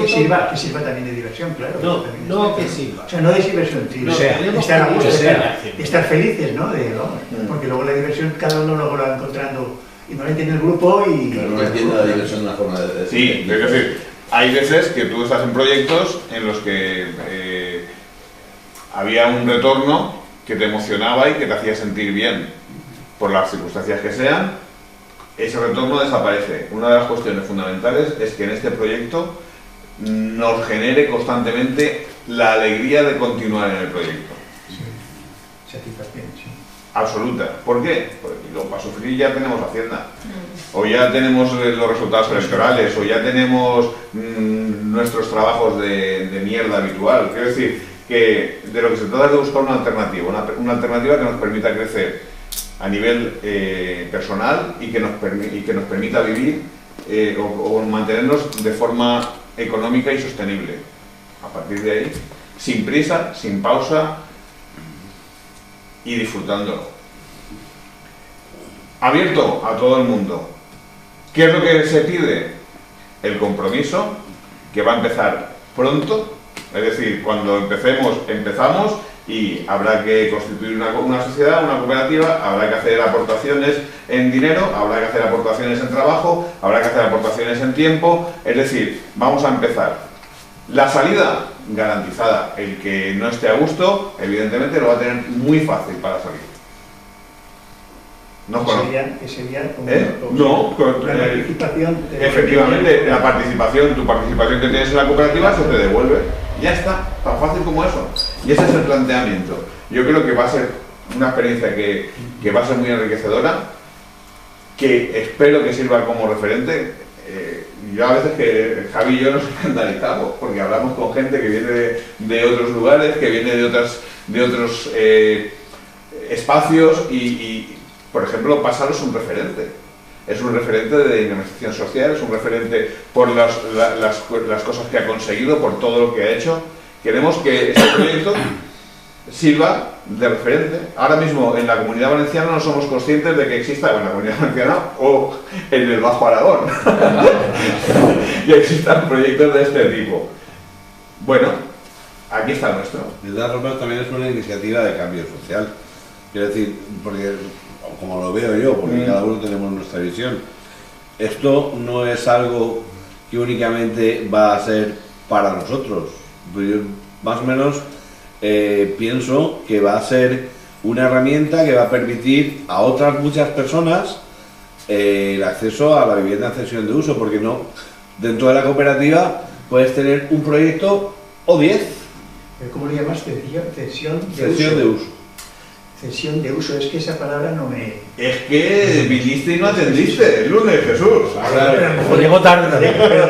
Que sirva también de diversión, claro. No que sirva. O sea, no de diversión, o sea, estar felices, ¿no? Porque luego la diversión cada uno luego la va encontrando y no la entiende el grupo y... Pero no entiende la diversión de una forma de... Sí, es decir, hay veces que tú estás en proyectos en los que había un retorno que te emocionaba y que te hacía sentir bien, por las circunstancias que sean, ese retorno desaparece. Una de las cuestiones fundamentales es que en este proyecto nos genere constantemente la alegría de continuar en el proyecto. Satisfacción, sí. Absoluta. ¿Por qué? Porque luego para sufrir ya tenemos Hacienda, o ya tenemos los resultados electorales, o ya tenemos nuestros trabajos de mierda habitual. Quiero decir, que de lo que se trata es de buscar una alternativa que nos permita crecer a nivel personal y que nos permita vivir o mantenernos de forma económica y sostenible. A partir de ahí, sin prisa, sin pausa y disfrutándolo. Abierto a todo el mundo. ¿Qué es lo que se pide? El compromiso, que va a empezar pronto. Es decir, cuando empezamos y habrá que constituir una sociedad, una cooperativa, habrá que hacer aportaciones en dinero, habrá que hacer aportaciones en trabajo, habrá que hacer aportaciones en tiempo, es decir, vamos a empezar. La salida garantizada, el que no esté a gusto, evidentemente lo va a tener muy fácil para salir. No sería como no, con la participación. Efectivamente, tu participación que tienes en la cooperativa se te devuelve. Ya está, tan fácil como eso. Y ese es el planteamiento. Yo creo que va a ser una experiencia que va a ser muy enriquecedora, que espero que sirva como referente. Yo a veces que Javi y yo nos escandalizamos, porque hablamos con gente que viene de otros lugares, que viene de otros espacios y por ejemplo, Pásalo es un referente. Es un referente de dinamización social, es un referente por las cosas que ha conseguido, por todo lo que ha hecho. Queremos que este proyecto sirva de referente. Ahora mismo en la Comunidad Valenciana no somos conscientes de que exista, en la Comunidad Valenciana o en el Bajo Aragón, que existan proyectos de este tipo. Bueno, aquí está el nuestro. De todas formas, también es una iniciativa de cambio social. Quiero decir, porque como lo veo yo, porque cada uno tenemos nuestra visión, esto no es algo que únicamente va a ser para nosotros. Yo más o menos pienso que va a ser una herramienta que va a permitir a otras muchas personas el acceso a la vivienda en cesión de uso, porque no, dentro de la cooperativa puedes tener un proyecto o 10. ¿Cómo le llamaste? Cesión de uso. Cesión de uso, es que esa palabra no me... Es que viniste y no atendiste el lunes, Jesús. Pues llegó tarde. Pero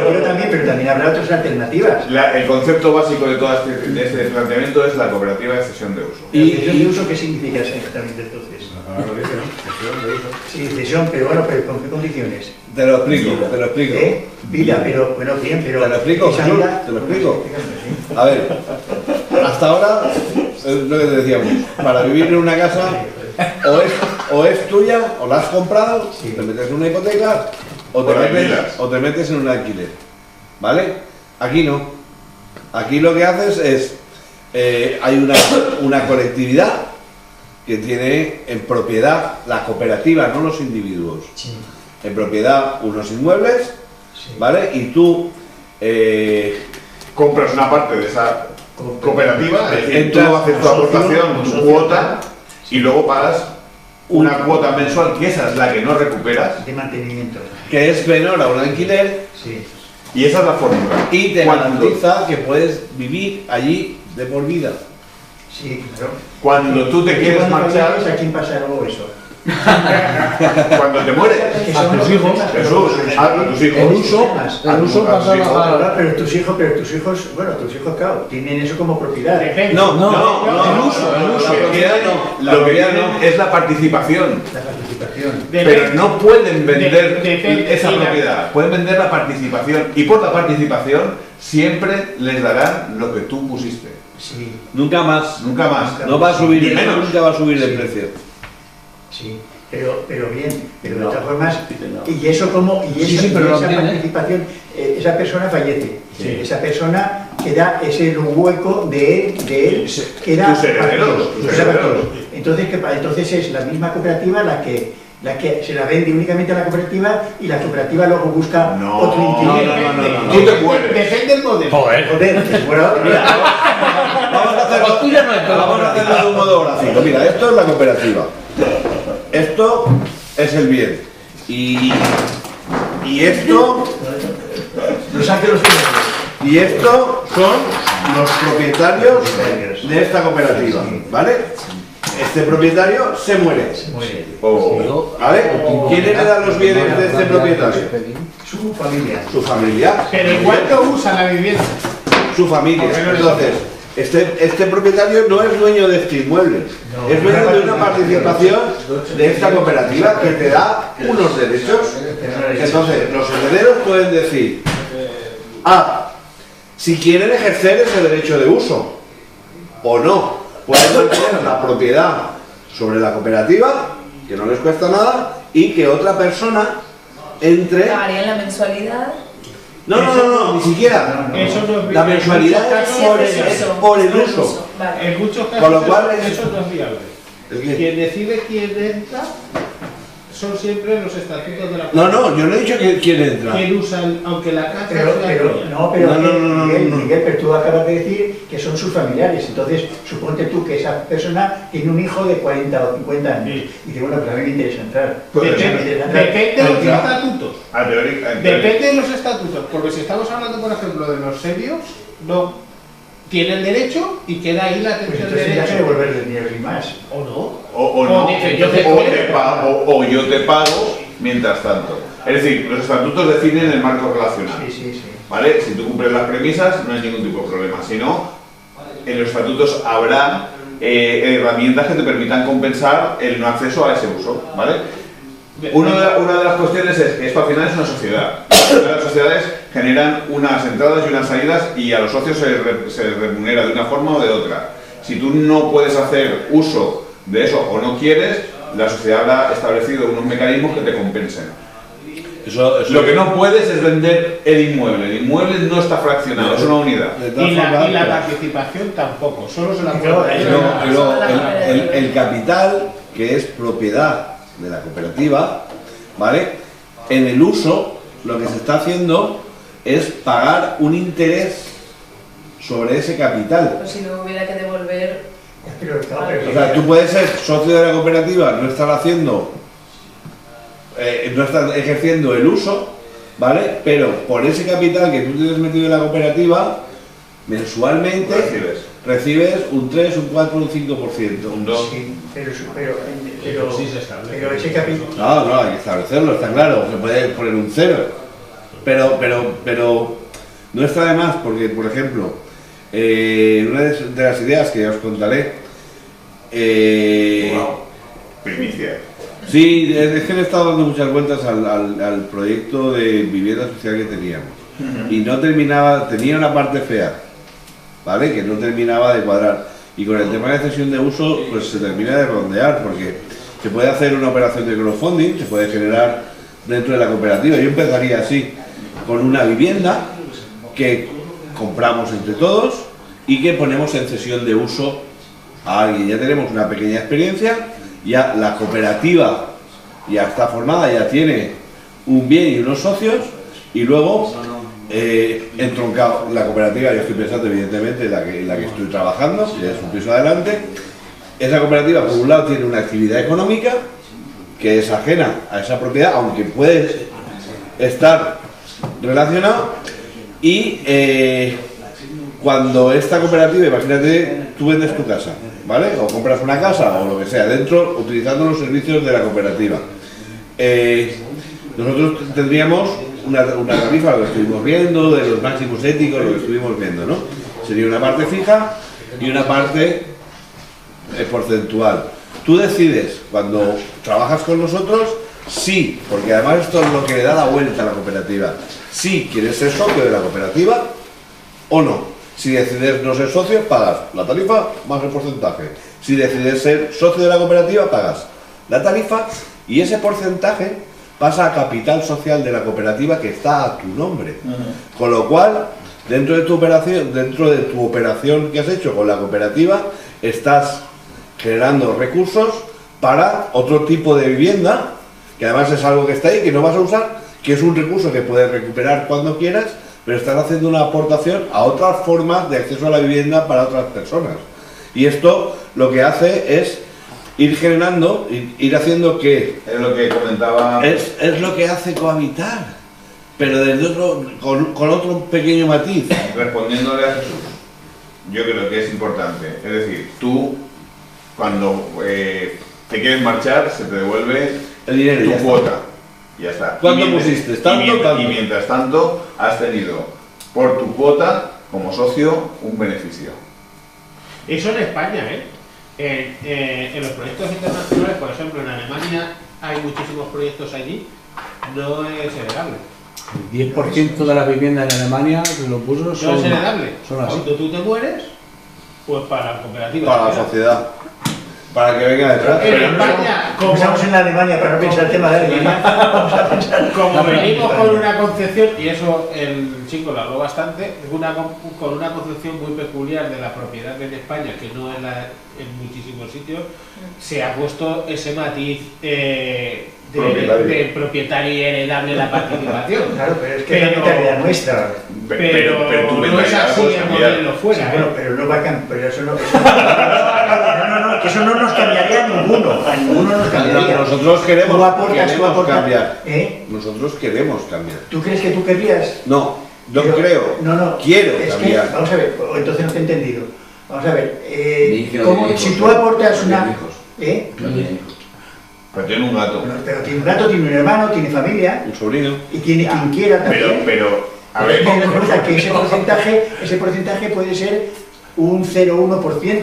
también habrá otras alternativas. El concepto básico de todo este planteamiento es la cooperativa de cesión de uso. ¿Y cesión de uso qué significa exactamente entonces? Sí, cesión, pero bueno, pero ¿con qué condiciones? Te lo explico. Vida, pero bueno, bien, pero... ¿Te lo explico, Jesús? ¿Te lo explico? A ver, hasta ahora, es lo que te decíamos, para vivir en una casa, o es tuya, o la has comprado, te metes en una hipoteca, o te metes en un alquiler, ¿vale? Aquí no. Aquí lo que haces es, hay una colectividad que tiene en propiedad la cooperativa, no los individuos. Sí. En propiedad unos inmuebles, ¿vale? Y tú compras una parte de esa cooperativa, es decir, tú haces tu aportación, tu cuota, y luego pagas una cuota mensual, que esa es la que no recuperas. De mantenimiento. Que es menor a un alquiler. Sí. Y esa es la fórmula. Y te garantiza que puedes vivir allí de por vida. Sí, claro. Cuando tú te quieres marchar... ¿A quién pasa luego eso? Cuando te mueres, a tus hijos, Jesús, a tus hijos. El uso pasa a... Pero tus hijos, bueno, tus hijos, claro, tienen eso como propiedad. No, el uso. Lo que tienen es la participación. Pero no pueden vender esa propiedad, pueden vender la participación. Y por la participación siempre les darán lo que tú pusiste. Sí. Nunca más. No va a subir, nunca va a subir de precio. Sí, pero bien, pero de todas formas, y eso como, pero esa participación, esa persona fallece, esa persona queda ese hueco de él queda tus herederos. Entonces es la misma cooperativa la que se la vende únicamente a la cooperativa y la cooperativa luego busca otro inquilino. No. Tú te mueres. Depende del modelo. Joder, Vamos a hacerlo de un modo gráfico. Mira, esto es la cooperativa. Esto es el bien. Y esto... Y esto son los propietarios de esta cooperativa, ¿vale? Este propietario se muere. ¿Vale? ¿Quién hereda los bienes de este propietario? Su familia. Su familia. Pero ¿cuánto usa la vivienda? Su familia. Entonces, este propietario no es dueño de este inmueble, es dueño de una participación de esta cooperativa que te da unos derechos. Entonces, los herederos pueden decir, si quieren ejercer ese derecho de uso o no, pueden mantener la propiedad sobre la cooperativa, que no les cuesta nada, y que otra persona entre... ¿Pagarían la mensualidad? No, ni siquiera. La mensualidad es por el uso. En muchos casos, con lo cual eso no es viable. Quien decide quién entra son siempre los estatutos de la comunidad. No, yo no he dicho quién entra. ¿Quién usa, aunque la casa Miguel, pero tú acabas de decir que son sus familiares, entonces suponte tú que esa persona tiene un hijo de 40 o 50 años y dice, bueno, pues a mí me interesa entrar. Depende de los estatutos. Depende de los estatutos, porque si estamos hablando, por ejemplo, de los serios, no tienen derecho y queda ahí la atención de derecho. Ya que devolver el dinero y más. ¿O no? O yo te pago mientras tanto. Es decir, los estatutos definen el marco relacional. Sí. ¿Vale? Si tú cumples las premisas, no hay ningún tipo de problema. Si no, en los estatutos habrá herramientas que te permitan compensar el no acceso a ese uso. ¿Vale? Una de las cuestiones es que esto al final es una sociedad. Las sociedades generan unas entradas y unas salidas y a los socios se remunera de una forma o de otra. Si tú no puedes hacer uso de eso o no quieres, la sociedad habrá establecido unos mecanismos que te compensen. Lo que no puedes es vender el inmueble. El inmueble no está fraccionado, es una unidad. Y la participación tampoco, solo se la puede dar. El capital, que es propiedad de la cooperativa, ¿vale? En el uso, lo que se está haciendo es pagar un interés sobre ese capital. Pues si luego hubiera que devolver... O sea, tú puedes ser socio de la cooperativa, no estar haciendo, no estar ejerciendo el uso, ¿vale? Pero por ese capital que tú tienes metido en la cooperativa, mensualmente recibes un 3, un 4, un 5%. Un 2. Sí, pero sí se establece. pero ese capítulo... No, hay que establecerlo, está claro, se puede poner un 0. Pero no está de más porque, por ejemplo, una de las ideas que ya os contaré... Primicia. Sí, es que le he estado dando muchas vueltas al proyecto de vivienda social que teníamos. Y no terminaba, tenía una parte fea, ¿vale? Que no terminaba de cuadrar. Y con el tema de cesión de uso, pues se termina de rondear, porque se puede hacer una operación de crowdfunding, se puede generar dentro de la cooperativa. Yo empezaría así, con una vivienda que compramos entre todos y que ponemos en cesión de uso a alguien. Ya tenemos una pequeña experiencia, ya la cooperativa ya está formada, ya tiene un bien y unos socios, y luego entroncado la cooperativa. Yo estoy pensando evidentemente en la que estoy trabajando, que es un piso adelante. Esa cooperativa, por un lado, tiene una actividad económica que es ajena a esa propiedad, aunque puede estar relacionado, y cuando esta cooperativa, imagínate, tú vendes tu casa, ¿vale? O compras una casa o lo que sea, dentro, utilizando los servicios de la cooperativa. Nosotros tendríamos una tarifa, lo que estuvimos viendo, de los máximos éticos, lo que estuvimos viendo, ¿no? Sería una parte fija y una parte porcentual. Tú decides, cuando trabajas con nosotros, sí, porque además esto es lo que le da la vuelta a la cooperativa, si quieres ser socio de la cooperativa o no. Si decides no ser socio, pagas la tarifa más el porcentaje. Si decides ser socio de la cooperativa, pagas la tarifa y ese porcentaje pasa a capital social de la cooperativa que está a tu nombre. Con lo cual, dentro de tu operación que has hecho con la cooperativa, estás generando recursos para otro tipo de vivienda, que además es algo que está ahí, que no vas a usar, que es un recurso que puedes recuperar cuando quieras, pero estás haciendo una aportación a otras formas de acceso a la vivienda para otras personas. Y esto lo que hace es ir generando, ir haciendo que... Es lo que comentaba... Es lo que hace cohabitar, pero desde con otro pequeño matiz. Respondiéndole a Jesús, yo creo que es importante. Es decir, tú, cuando te quieres marchar, se te devuelve el dinero, tu cuota. Ya está. ¿Cuánto pusiste? ¿Tanto? Y mientras tanto, has tenido por tu cuota, como socio, un beneficio. Eso en España, en los proyectos internacionales, por ejemplo, en Alemania hay muchísimos proyectos allí, no es heredable. El 10% de las viviendas en Alemania que lo puso no es heredable. Cuando tú te mueres, pues para la cooperativa. Para la sociedad. Para que venga detrás. En España, como estamos en Alemania para no pensar el tema de Alemania, vamos a pensar. Como venimos con una concepción, y eso el chico lo habló bastante, con una concepción muy peculiar de la propiedad en España, que no es en muchísimos sitios, se ha puesto ese matiz de propietario y heredable la participación. Claro, pero es que es la mentalidad nuestra. Pero tú no es así el modelo fuera. Sí, bueno, pero no va a cambiar, pero eso no... que eso no nos cambiaría a ninguno nos cambiaría. Nosotros queremos cambiar. Nosotros queremos cambiar. ¿Tú crees que tú querrías? No, yo creo. No. Quiero cambiar. Que, vamos a ver, entonces no te he entendido. Vamos a ver, si tú aportas una... Pero tiene un gato. Pero tiene un gato, tiene un hermano, tiene familia. Un sobrino. Y tiene quien quiera también. Pero a ver... Recuerda que ese porcentaje puede ser un 0,1%.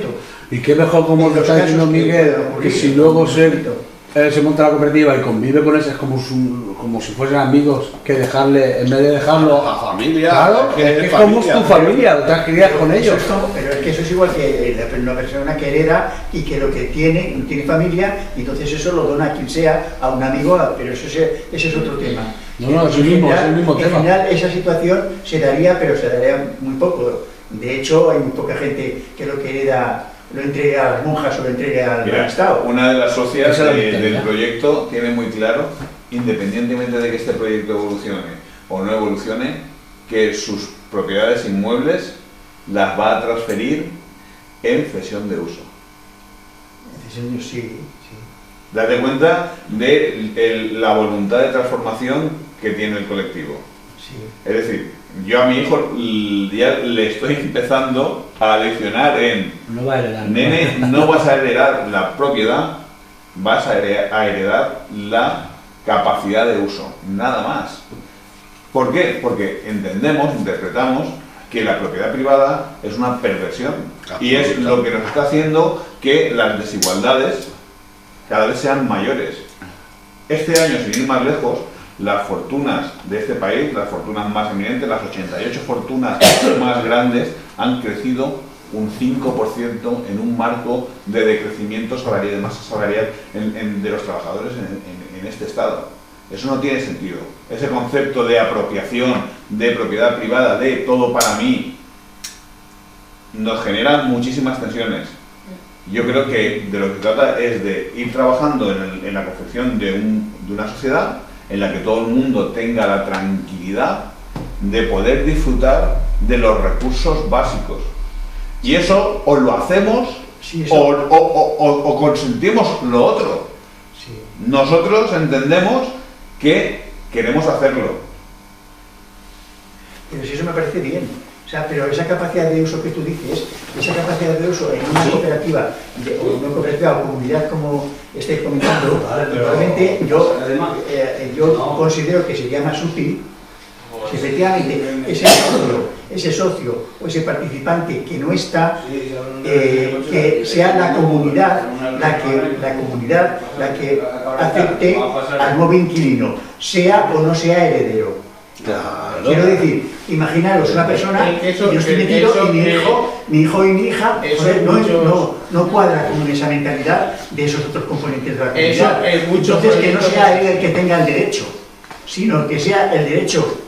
Y qué mejor, como lo está diciendo Miguel, que si luego se monta la cooperativa y convive con ese, es como si fuesen amigos, que dejarle, en vez de dejarlo a familia. Claro, es como tu familia, te has criado con ellos. Pero es que eso es igual que una persona que hereda y que lo que tiene, no tiene familia, y entonces eso lo dona a quien sea, a un amigo, pero ese es otro tema. No, es el mismo tema. En general, esa situación se daría, pero se daría muy poco. De hecho, hay muy poca gente que lo que hereda lo entregue a las monjas o lo entregue al Estado. Una de las socias del proyecto tiene muy claro, independientemente de que este proyecto evolucione o no evolucione, que sus propiedades inmuebles las va a transferir en cesión de uso. Sí. Date cuenta de la voluntad de transformación que tiene el colectivo. Sí. Es decir, yo a mi hijo ya le estoy empezando a leccionar en No va a heredar. nene, no vas a heredar la propiedad, vas a heredar la capacidad de uso, nada más. ¿Por qué? Porque entendemos, interpretamos que la propiedad privada es una perversión y es lo que nos está haciendo que las desigualdades cada vez sean mayores. Este año, sin ir más lejos, las fortunas de este país, las fortunas más eminentes, las 88 fortunas más grandes, han crecido un 5% en un marco de decrecimiento salarial, de masa salarial de los trabajadores en este Estado. Eso no tiene sentido. Ese concepto de apropiación, de propiedad privada, de todo para mí, nos genera muchísimas tensiones. Yo creo que de lo que se trata es de ir trabajando en la confección de una sociedad en la que todo el mundo tenga la tranquilidad de poder disfrutar de los recursos básicos. Y eso o lo hacemos o consentimos lo otro. Sí. Nosotros entendemos que queremos hacerlo. Pero si eso me parece bien. O sea, pero esa capacidad de uso que tú dices, esa capacidad de uso en una cooperativa, o comunidad como estáis comentando, realmente yo considero que sería más útil si efectivamente ese socio o ese participante que no está, que sea la comunidad la que acepte al nuevo inquilino, sea o no sea heredero. Claro. Quiero decir, imaginaros una persona, yo estoy metido y mi hijo y mi hija no cuadra con esa mentalidad de esos otros componentes de la comunidad. Entonces que no sea él el que tenga el derecho, sino que sea el derecho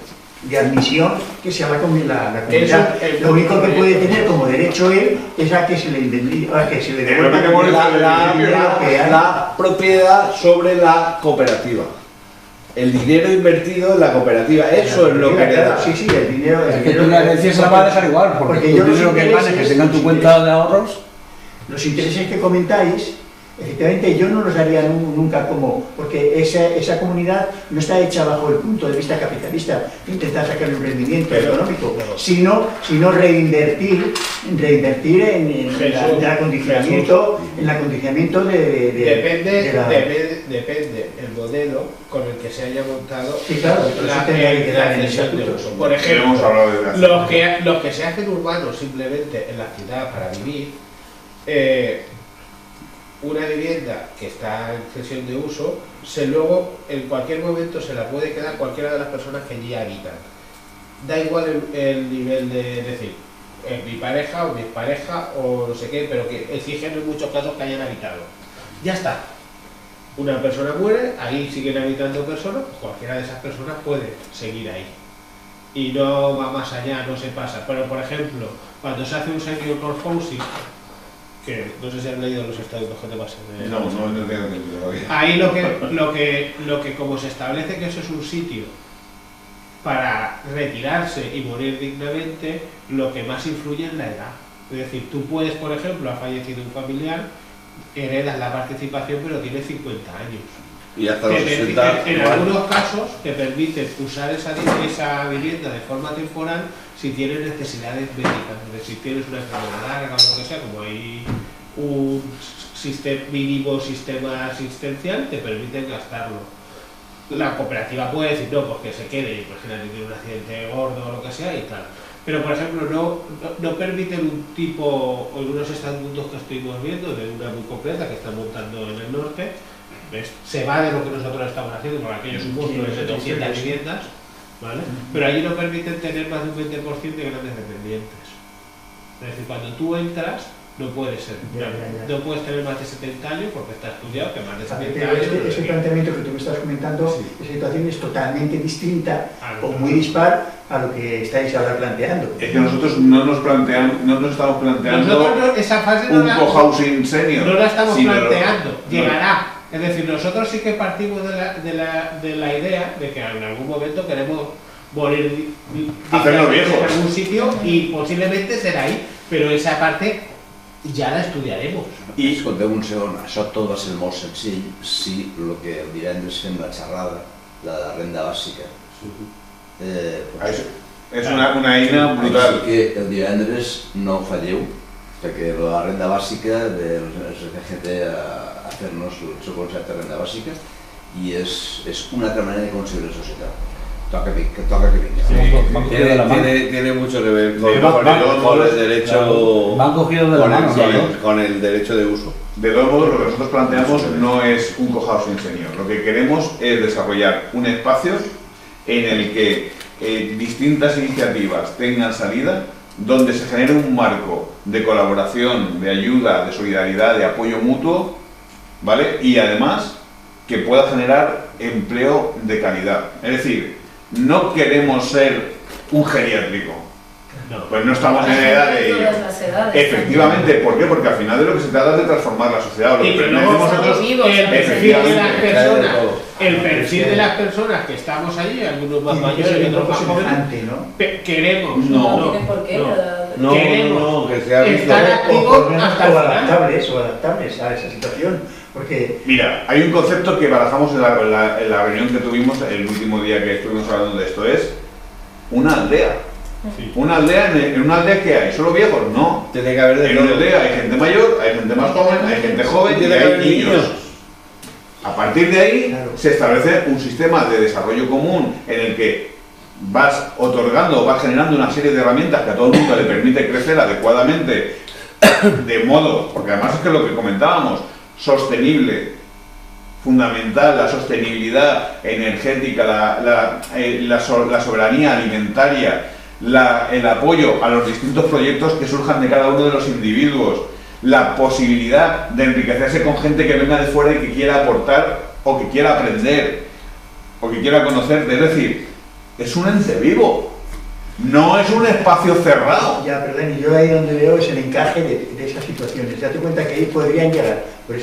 de admisión que sea la comunidad. Lo único que puede tener como derecho él es a que se le devuelva la propiedad sobre la cooperativa. El dinero invertido en la cooperativa, eso es lo que le da. Sí, el dinero. Es que tú la herencia se la vas a dejar igual, porque yo lo que ganes que tengan tu cuenta de ahorros. Los intereses que comentáis, efectivamente yo no los daría nunca como, porque esa comunidad no está hecha bajo el punto de vista capitalista, intentar sacar un rendimiento económico, sino reinvertir en el acondicionamiento Depende el modelo con el que se haya montado la cesión de uso. Por ejemplo, los que se hacen urbanos simplemente en la ciudad para vivir, una vivienda que está en cesión de uso, luego en cualquier momento se la puede quedar cualquiera de las personas que allí habitan. Da igual el nivel de decir, mi pareja o mi pareja o no sé qué, pero que exigen en muchos casos que hayan habitado. Ya está. Una persona muere, ahí siguen habitando personas, cualquiera de esas personas puede seguir ahí. Y no va más allá, no se pasa. Pero por ejemplo, cuando se hace un senior housing, que no sé si han leído los estatutos que te pasen. No tengo tiempo todavía. Ahí lo que como se establece que eso es un sitio para retirarse y morir dignamente, lo que más influye es la edad. Es decir, tú puedes, por ejemplo, ha fallecido un familiar, heredas la participación, pero tiene 50 años. Y hasta los 60. En algunos casos te permiten usar esa vivienda de forma temporal si tienes necesidades médicas, es decir, si tienes una enfermedad larga o lo que sea, como hay un mínimo sistema asistencial, te permiten gastarlo. La cooperativa puede decir, no, pues que se quede, imagínate, tiene un accidente gordo o lo que sea y tal. Pero, por ejemplo, no permiten un tipo, o unos estatutos que estuvimos viendo, de una muy completa que están montando en el norte, se va de lo que nosotros estamos haciendo, porque aquello es un monstruo de 200 viviendas, ¿vale? Pero allí no permiten tener más de un 20% de grandes dependientes. Es decir, cuando tú entras, no puedes ser. No puedes tener más de 70 años porque está estudiado que más de 70 años. Ese planteamiento que tú me estás comentando, esa situación es totalmente distinta o muy dispar a lo que estáis ahora planteando. Es que nosotros no nos estamos planteando esa fase un cohousing senior. No la estamos planteando, llegará. Es decir, nosotros sí que partimos de la idea de que en algún momento queremos morir en algún sitio y posiblemente será ahí, pero esa parte ja l'estudiarem. I escolteu un segon, això tot va ser molt senzill si el que el divendres fem la xerrada, la renda bàsica, Es una eina brutal. Que el divendres no falleu, perquè la renda bàsica del CGT a fer-nos el seu concepte de renda bàsica i és una altra manera de concebre la societat. Toca que venga. Tiene mucho que ver con el derecho. Van cogidos de la mano, con el derecho de uso. De todos modos, lo que nosotros planteamos no es un cojado sin señor. Lo que queremos es desarrollar un espacio en el que distintas iniciativas tengan salida, donde se genere un marco de colaboración, de ayuda, de solidaridad, de apoyo mutuo, ¿vale? Y además que pueda generar empleo de calidad. Es decir, no queremos ser un geriátrico. Pues no estamos en edad de ello. Efectivamente, ¿por qué? Porque al final de lo que se trata es de transformar la sociedad. Lo que pretendemos nosotros, el perfil de las personas que estamos allí, algunos más mayores y otros más jóvenes, queremos. No tiene por qué. Queremos que sea estar activos hasta el o adaptables a esa situación. Porque... Mira, hay un concepto que barajamos en la reunión que tuvimos el último día que estuvimos hablando de esto, es una aldea. Sí. Una aldea, ¿en una aldea qué hay? ¿Solo viejos? No. Tiene que haber en una aldea hay gente mayor, hay gente más joven, hay gente joven y hay niños. A partir de ahí se establece un sistema de desarrollo común en el que vas otorgando, vas generando una serie de herramientas que a todo el mundo le permite crecer adecuadamente, de modo, porque además es que lo que comentábamos, sostenible, fundamental, la sostenibilidad energética, la soberanía alimentaria, el apoyo a los distintos proyectos que surjan de cada uno de los individuos, la posibilidad de enriquecerse con gente que venga de fuera y que quiera aportar o que quiera aprender o que quiera conocerte. Es decir, es un ente vivo, no es un espacio cerrado. Ya, perdón, y yo ahí donde veo es el encaje de esas situaciones. Date cuenta que ahí podrían llegar, por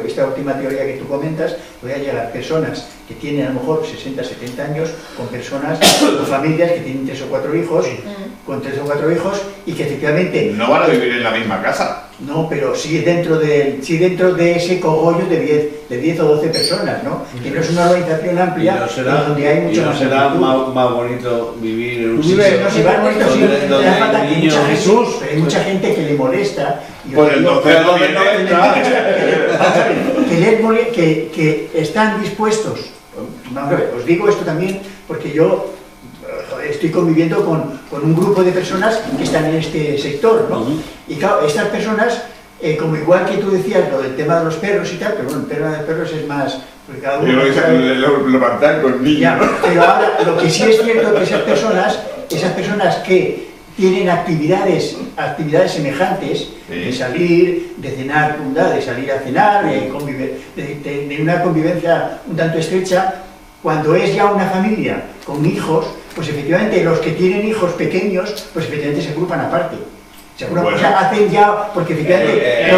esta última teoría que tú comentas, podrían llegar personas que tienen a lo mejor 60, 70 años, con personas, con familias que tienen 3 o 4 hijos, con 3 o 4 hijos, y que efectivamente... No van a vivir en la misma casa. No, pero sí dentro de ese cogollo de 10 o 12 personas, ¿no? Que no es una organización amplia, donde hay mucho más. ¿No será más bonito vivir en un sitio donde hay niños? Jesús, pero hay mucha gente que le molesta. Pues entonces que están dispuestos. Os digo esto también porque yo estoy conviviendo con un grupo de personas que están en este sector, ¿no? Y claro, estas personas, como igual que tú decías lo del tema de los perros y tal, pero bueno, el tema de los perros es más... Yo lo matan con niños. Pero ahora, lo que sí es cierto es que esas personas que tienen actividades semejantes, de salir, de cenar, de salir a cenar, de una convivencia un tanto estrecha, cuando es ya una familia con hijos, pues efectivamente los que tienen hijos pequeños, pues efectivamente se agrupan aparte. Bueno. O sea, hacen ya, porque efectivamente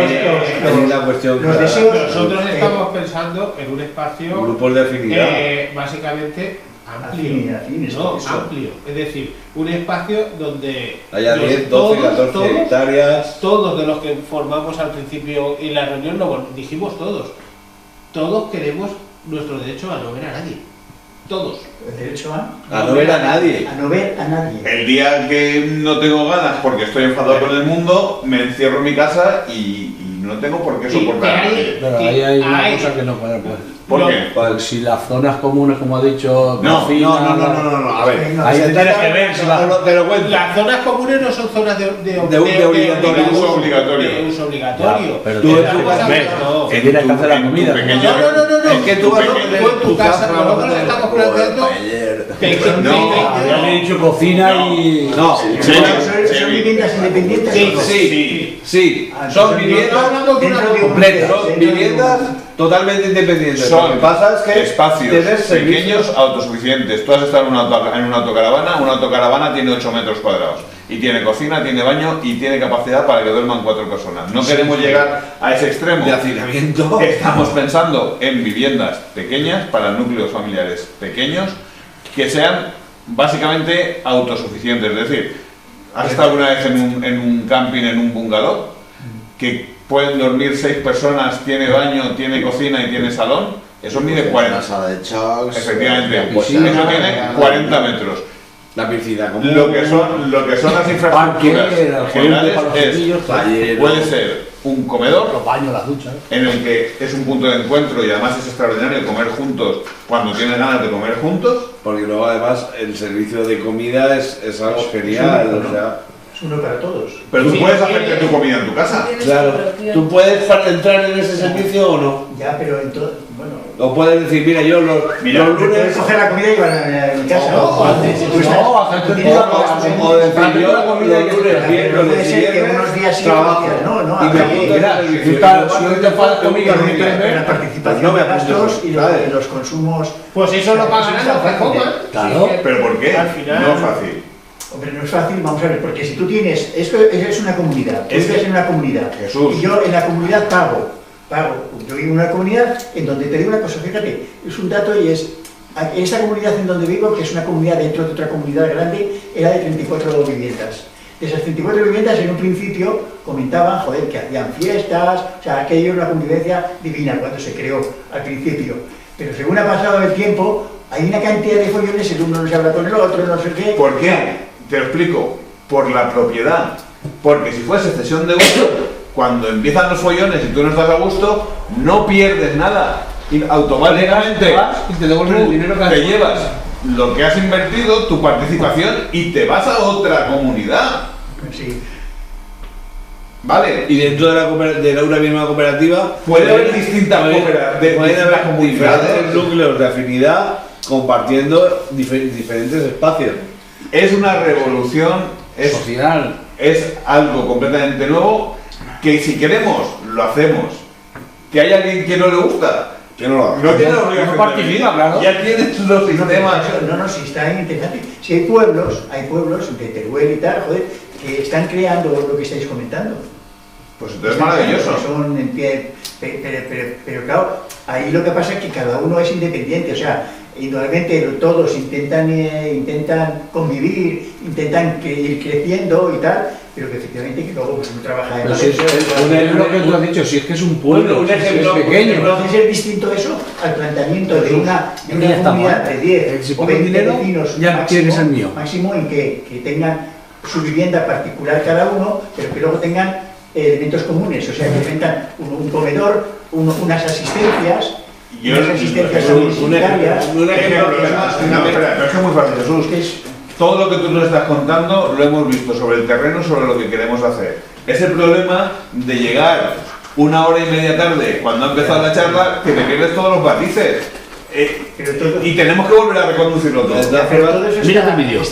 los deseos... Nosotros estamos pensando en un espacio... Grupos de afinidad. Básicamente amplio. Es decir, un espacio donde... haya 10, 12, 14 hectáreas... Todos de los que formamos al principio en la reunión, dijimos todos queremos nuestro derecho a no ver a nadie. Todos. ¿El derecho a no ver a nadie? A no ver a nadie. El día que no tengo ganas porque estoy enfadado con el mundo, me encierro en mi casa y no tengo por qué soportar a nadie. Pero ahí hay una cosa que no puede poner. ¿Por qué? Pues si las zonas comunes, como ha dicho... No, a ver. Ahí tendrás que ver si te lo cuento. Las zonas comunes no son zonas de uso obligatorio. Pero tú en tu casa que tienes que hacer la comida. No. Es que tú vas a tu casa. Nosotros estamos planteando... Ya le he dicho cocina y... No, son viviendas independientes. Sí, son viviendas completas. Son viviendas totalmente independientes. Lo que pasa es que espacios pequeños autosuficientes. Tú has estado en una autocaravana tiene 8 metros cuadrados. Y tiene cocina, tiene baño y tiene capacidad para que duerman 4 personas. No queremos llegar a ese extremo de hacinamiento. Estamos pensando en viviendas pequeñas para núcleos familiares pequeños que sean básicamente autosuficientes. Es decir, ¿has estado alguna vez en un camping, en un bungalow? Que pueden dormir 6 personas, tiene baño, tiene cocina y tiene salón. Eso mide 40. Una sala de chocs. Efectivamente, eso tiene 40 metros. La piscina común. Lo que son las infraestructuras generales puede ser un comedor, los baños, las duchas, en el que es un punto de encuentro y además es extraordinario comer juntos cuando tienes ganas de comer juntos. Porque luego además el servicio de comida es algo genial, o sea... Es uno para todos. Pero tú puedes hacerte tu comida en tu casa. Claro, ¿tú puedes entrar en ese servicio o no? Ya, pero entonces, bueno... O puedes decir, mira, yo los lunes... Puedes coger la comida y llevarla a mi casa. O decir yo la comida los lunes, miércoles y viernes trabajo. No, y me apunto en el servicio. Si no te pagas conmigo, la participación de gastos y los consumos... Pues eso lo pagan Claro. ¿Pero por qué? Al final... No es fácil. Hombre, no es fácil, vamos a ver, porque si tú tienes, esto es una comunidad, tú vives en una comunidad, Jesús. Y yo en la comunidad pago, yo vivo en una comunidad en donde te digo una cosa, fíjate, es un dato y es, en esta comunidad en donde vivo, que es una comunidad dentro de otra comunidad grande, era de 34 viviendas. De esas 34 viviendas en un principio comentaban, joder, que hacían fiestas, o sea, aquello era una convivencia divina cuando se creó al principio, pero según ha pasado el tiempo, hay una cantidad de follones, el uno no se habla con el otro, no sé qué. ¿Por qué? Te lo explico, por la propiedad. Porque si fuese cesión de uso, cuando empiezan los follones y tú no estás a gusto, no pierdes nada. Y automáticamente y te devuelven el dinero que has te llevas lo que has invertido, tu participación, y te vas a otra comunidad. Sí. ¿Vale? Y dentro de una misma cooperativa puede haber distintas diferentes núcleos de afinidad compartiendo diferentes espacios. Es una revolución social. Es algo completamente nuevo que si queremos, lo hacemos. Que hay alguien que no le gusta, que no lo haga. No tiene la obligación. No participa, claro. Ya tienes los sistemas. No, si está interesante. Si hay pueblos de Teruel y tal, joder, que están creando lo que estáis comentando. Pues entonces es maravilloso. Son en pie, pero claro, ahí lo que pasa es que cada uno es independiente, o sea, indudablemente todos intentan convivir, intentan ir creciendo y tal, pero que efectivamente que luego pues, uno trabaja en si es lo que tú has dicho, si es que es un pueblo, un ejemplo es pequeño. Entonces es distinto eso al planteamiento de una comunidad de 10 o 20 vecinos ya quieres el mío. máximo en que tengan su vivienda particular cada uno, pero que luego tengan elementos comunes, o sea, que tengan un comedor, unas asistencias. Un ejemplo, pero es que es muy fácil, Jesús. Todo lo que tú nos estás contando lo hemos visto sobre el terreno, sobre lo que queremos hacer. Es el problema de llegar 1 hora y media tarde, cuando ha empezado la charla, que te pierdes todos los matices. Y tenemos que volver a reconducirlo todo. Mira el vídeo.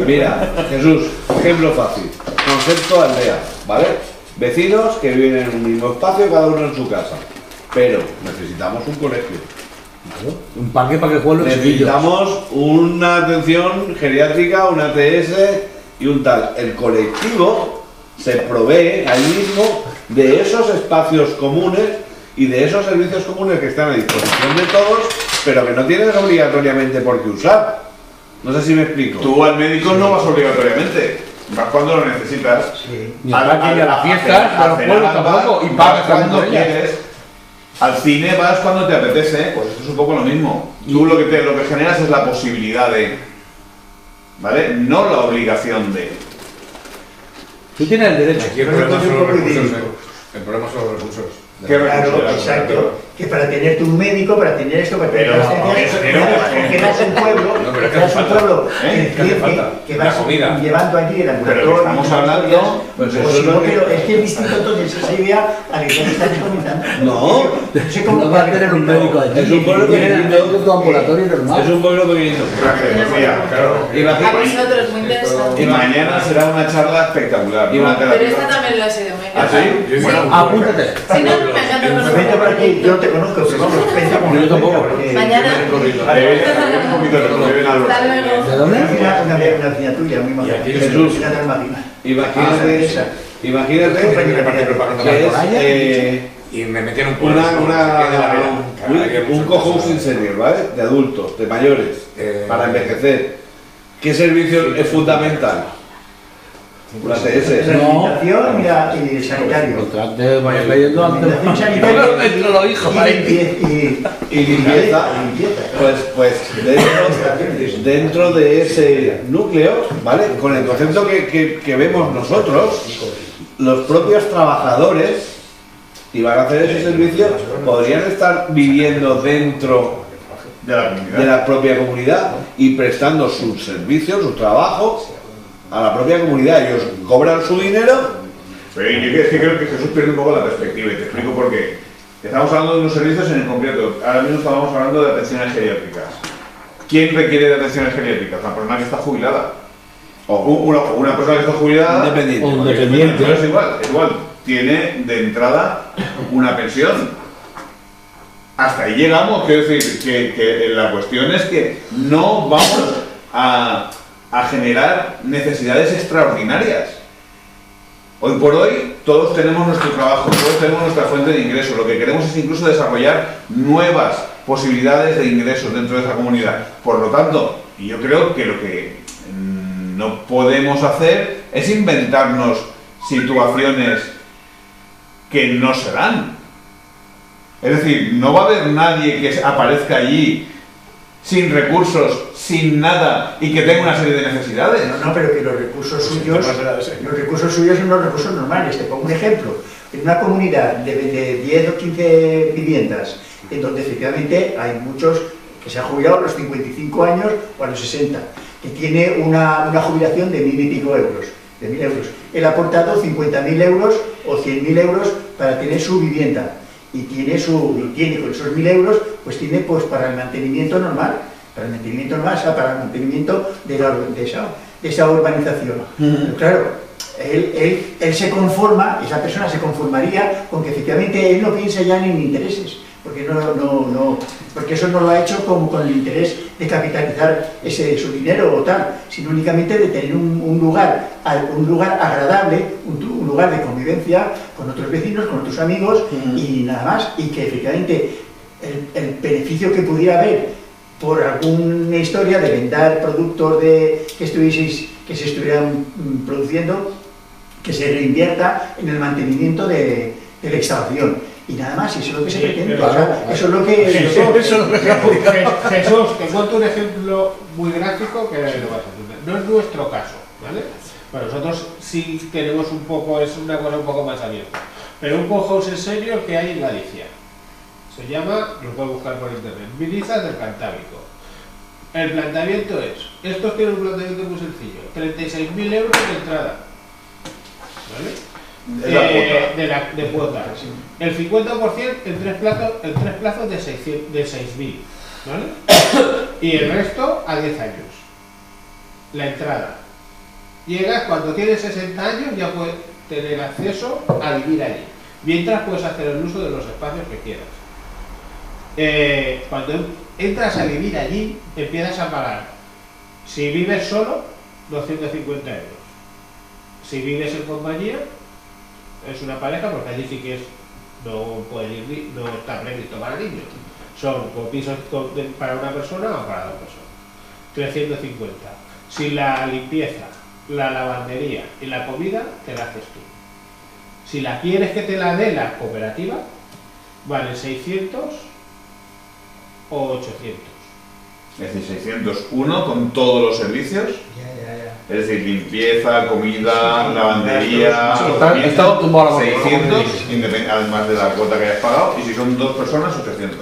Mira, Jesús, ejemplo fácil. Concepto aldea, ¿vale? Vecinos que viven en un mismo espacio, cada uno en su casa. Pero necesitamos un colegio. Claro. Un parque para que jueguen los chiquillos. Necesitamos una atención geriátrica, una ATS y un tal. El colectivo se provee ahí mismo de esos espacios comunes y de esos servicios comunes que están a disposición de todos, pero que no tienes obligatoriamente por qué usar. No sé si me explico. Tú al médico no vas obligatoriamente. Vas cuando lo necesitas. Sí. Ni a la fiesta, a los pueblos tampoco. Y pagas cuando quieres. Al cine vas cuando te apetece, pues esto es un poco lo mismo. Tú lo que generas es la posibilidad de, ¿vale? No la obligación de. Tú tienes el derecho. Aquí el problema son los recursos. El problema son los recursos. Claro, exacto. Que para tenerte un médico, para tener esto, para tener que das un pueblo, que vas llevando allí el ambulatorio. Pero estamos hablando, pues eso es lo que... Es que es distinto entonces esa idea a la que estás comentando. No va a tener un médico allí. Es un pueblo pequeñito. Tu ambulatorio normal. Es un pueblo pequeñito. A vosotros, muy interesante. Y mañana será una charla espectacular. Pero esta también la he sido. ¿Ah, sí? Bueno, apúntate. Si no, me encanta vente por aquí, yo no te conozco, pero vamos, vente por yo tampoco. Mañana. ¿De dónde? Una vecina tuya, muy maja. Jesús, imagínate que es y me metieron un cohousing senior, ¿vale? De adultos, de mayores, para envejecer. ¿Qué servicio es fundamental? Una CS. Rehabilitación y el sanitario. Vaya leyendo antes. Dentro los hijos, Y limpieza. Pues dentro de ese núcleo, ¿vale? Con el concepto que vemos nosotros, los propios trabajadores que van a hacer ese servicio podrían estar viviendo dentro de la propia comunidad y prestando sus servicios, su trabajo a la propia comunidad. Ellos cobran su dinero. Pero yo creo que Jesús pierde un poco la perspectiva y te explico por qué. Estamos hablando de unos servicios en el concreto. Ahora mismo estábamos hablando de atenciones geriátricas. ¿Quién requiere de atenciones geriátricas? Una persona que está jubilada. O una persona que está jubilada. Independiente. Pero es igual. Tiene de entrada una pensión. Hasta ahí llegamos. Quiero decir que la cuestión es que no vamos a generar necesidades extraordinarias. Hoy por hoy todos tenemos nuestro trabajo, todos tenemos nuestra fuente de ingresos. Lo que queremos es incluso desarrollar nuevas posibilidades de ingresos dentro de esa comunidad. Por lo tanto, yo creo que lo que no podemos hacer es inventarnos situaciones que no se dan. Es decir, no va a haber nadie que aparezca allí sin recursos, sin nada y que tenga una serie de necesidades. No, pero que los recursos suyos son los recursos normales. Te pongo un ejemplo. En una comunidad de 10 o 15 viviendas, en donde efectivamente hay muchos que se han jubilado a los 55 años o a los 60, que tiene una jubilación de 1.000 y pico euros, de 1.000 euros. Él ha aportado 50.000 euros o 100.000 euros para tener su vivienda. Y tiene con esos 1.000 euros, pues tiene pues para el mantenimiento normal, o sea, para el mantenimiento de esa urbanización. Pero claro, él se conforma, esa persona se conformaría con que efectivamente él no piensa ya en intereses, porque porque eso no lo ha hecho con el interés de capitalizar su dinero o tal, sino únicamente de tener un lugar agradable, un lugar de convivencia con otros vecinos, con otros amigos y nada más, y que efectivamente el beneficio que pudiera haber por alguna historia de vender productos que se estuvieran produciendo, que se reinvierta en el mantenimiento de la instalación. Y nada más, eso es lo que se pretende. Eso es lo que... Jesús, te cuento un ejemplo muy gráfico que lo vas a entender. No es nuestro caso, ¿vale? Bueno, nosotros sí tenemos es una cosa un poco más abierta. Pero un cohouse en serio que hay en Galicia. Se llama, lo puedes buscar por internet, Milizas del Cantábrico. El planteamiento estos tienen un planteamiento muy sencillo, 36.000 euros de entrada, ¿vale? De cuota. El 50% en tres plazos de 6.000, ¿vale? Y el resto a 10 años. La entrada. Llegas cuando tienes 60 años, ya puedes tener acceso a vivir allí. Mientras puedes hacer el uso de los espacios que quieras. Cuando entras a vivir allí, empiezas a pagar. Si vives solo, 250 euros. Si vives en compañía, es una pareja, porque allí sí que no está previsto para niños. Son pisos para una persona o para dos personas. 350. Si la limpieza, la lavandería y la comida te la haces tú. Si la quieres que te la dé la cooperativa, vale 600 o 800. Es decir, 601 con todos los servicios. Es decir, limpieza, comida, lavandería, 600, además de la cuota que hayas pagado, y si son dos personas, 800.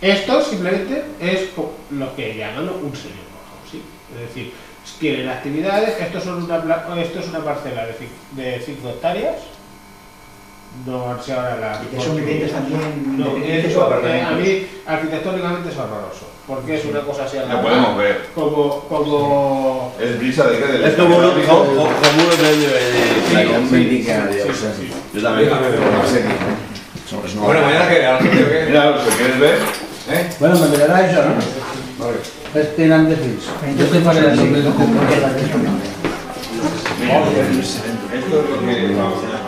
Esto simplemente es lo que llaman un señor cohousing. Es decir, tienen actividades, esto es una parcela de 5 hectáreas. No sé ahora la... ¿Y que son viviendas también? No, a mí arquitectónicamente es horroroso, porque es una cosa así a la... Lo podemos ver. Como... Es brisa de que... Es como uno medio de... Yo también. Bueno, mañana que... Mira, si quieres ver... Bueno, me mirará eso, ¿no? Vale. Es que han decidido. Yo te pasaré el nombre de Esto es lo que vamos a hacer.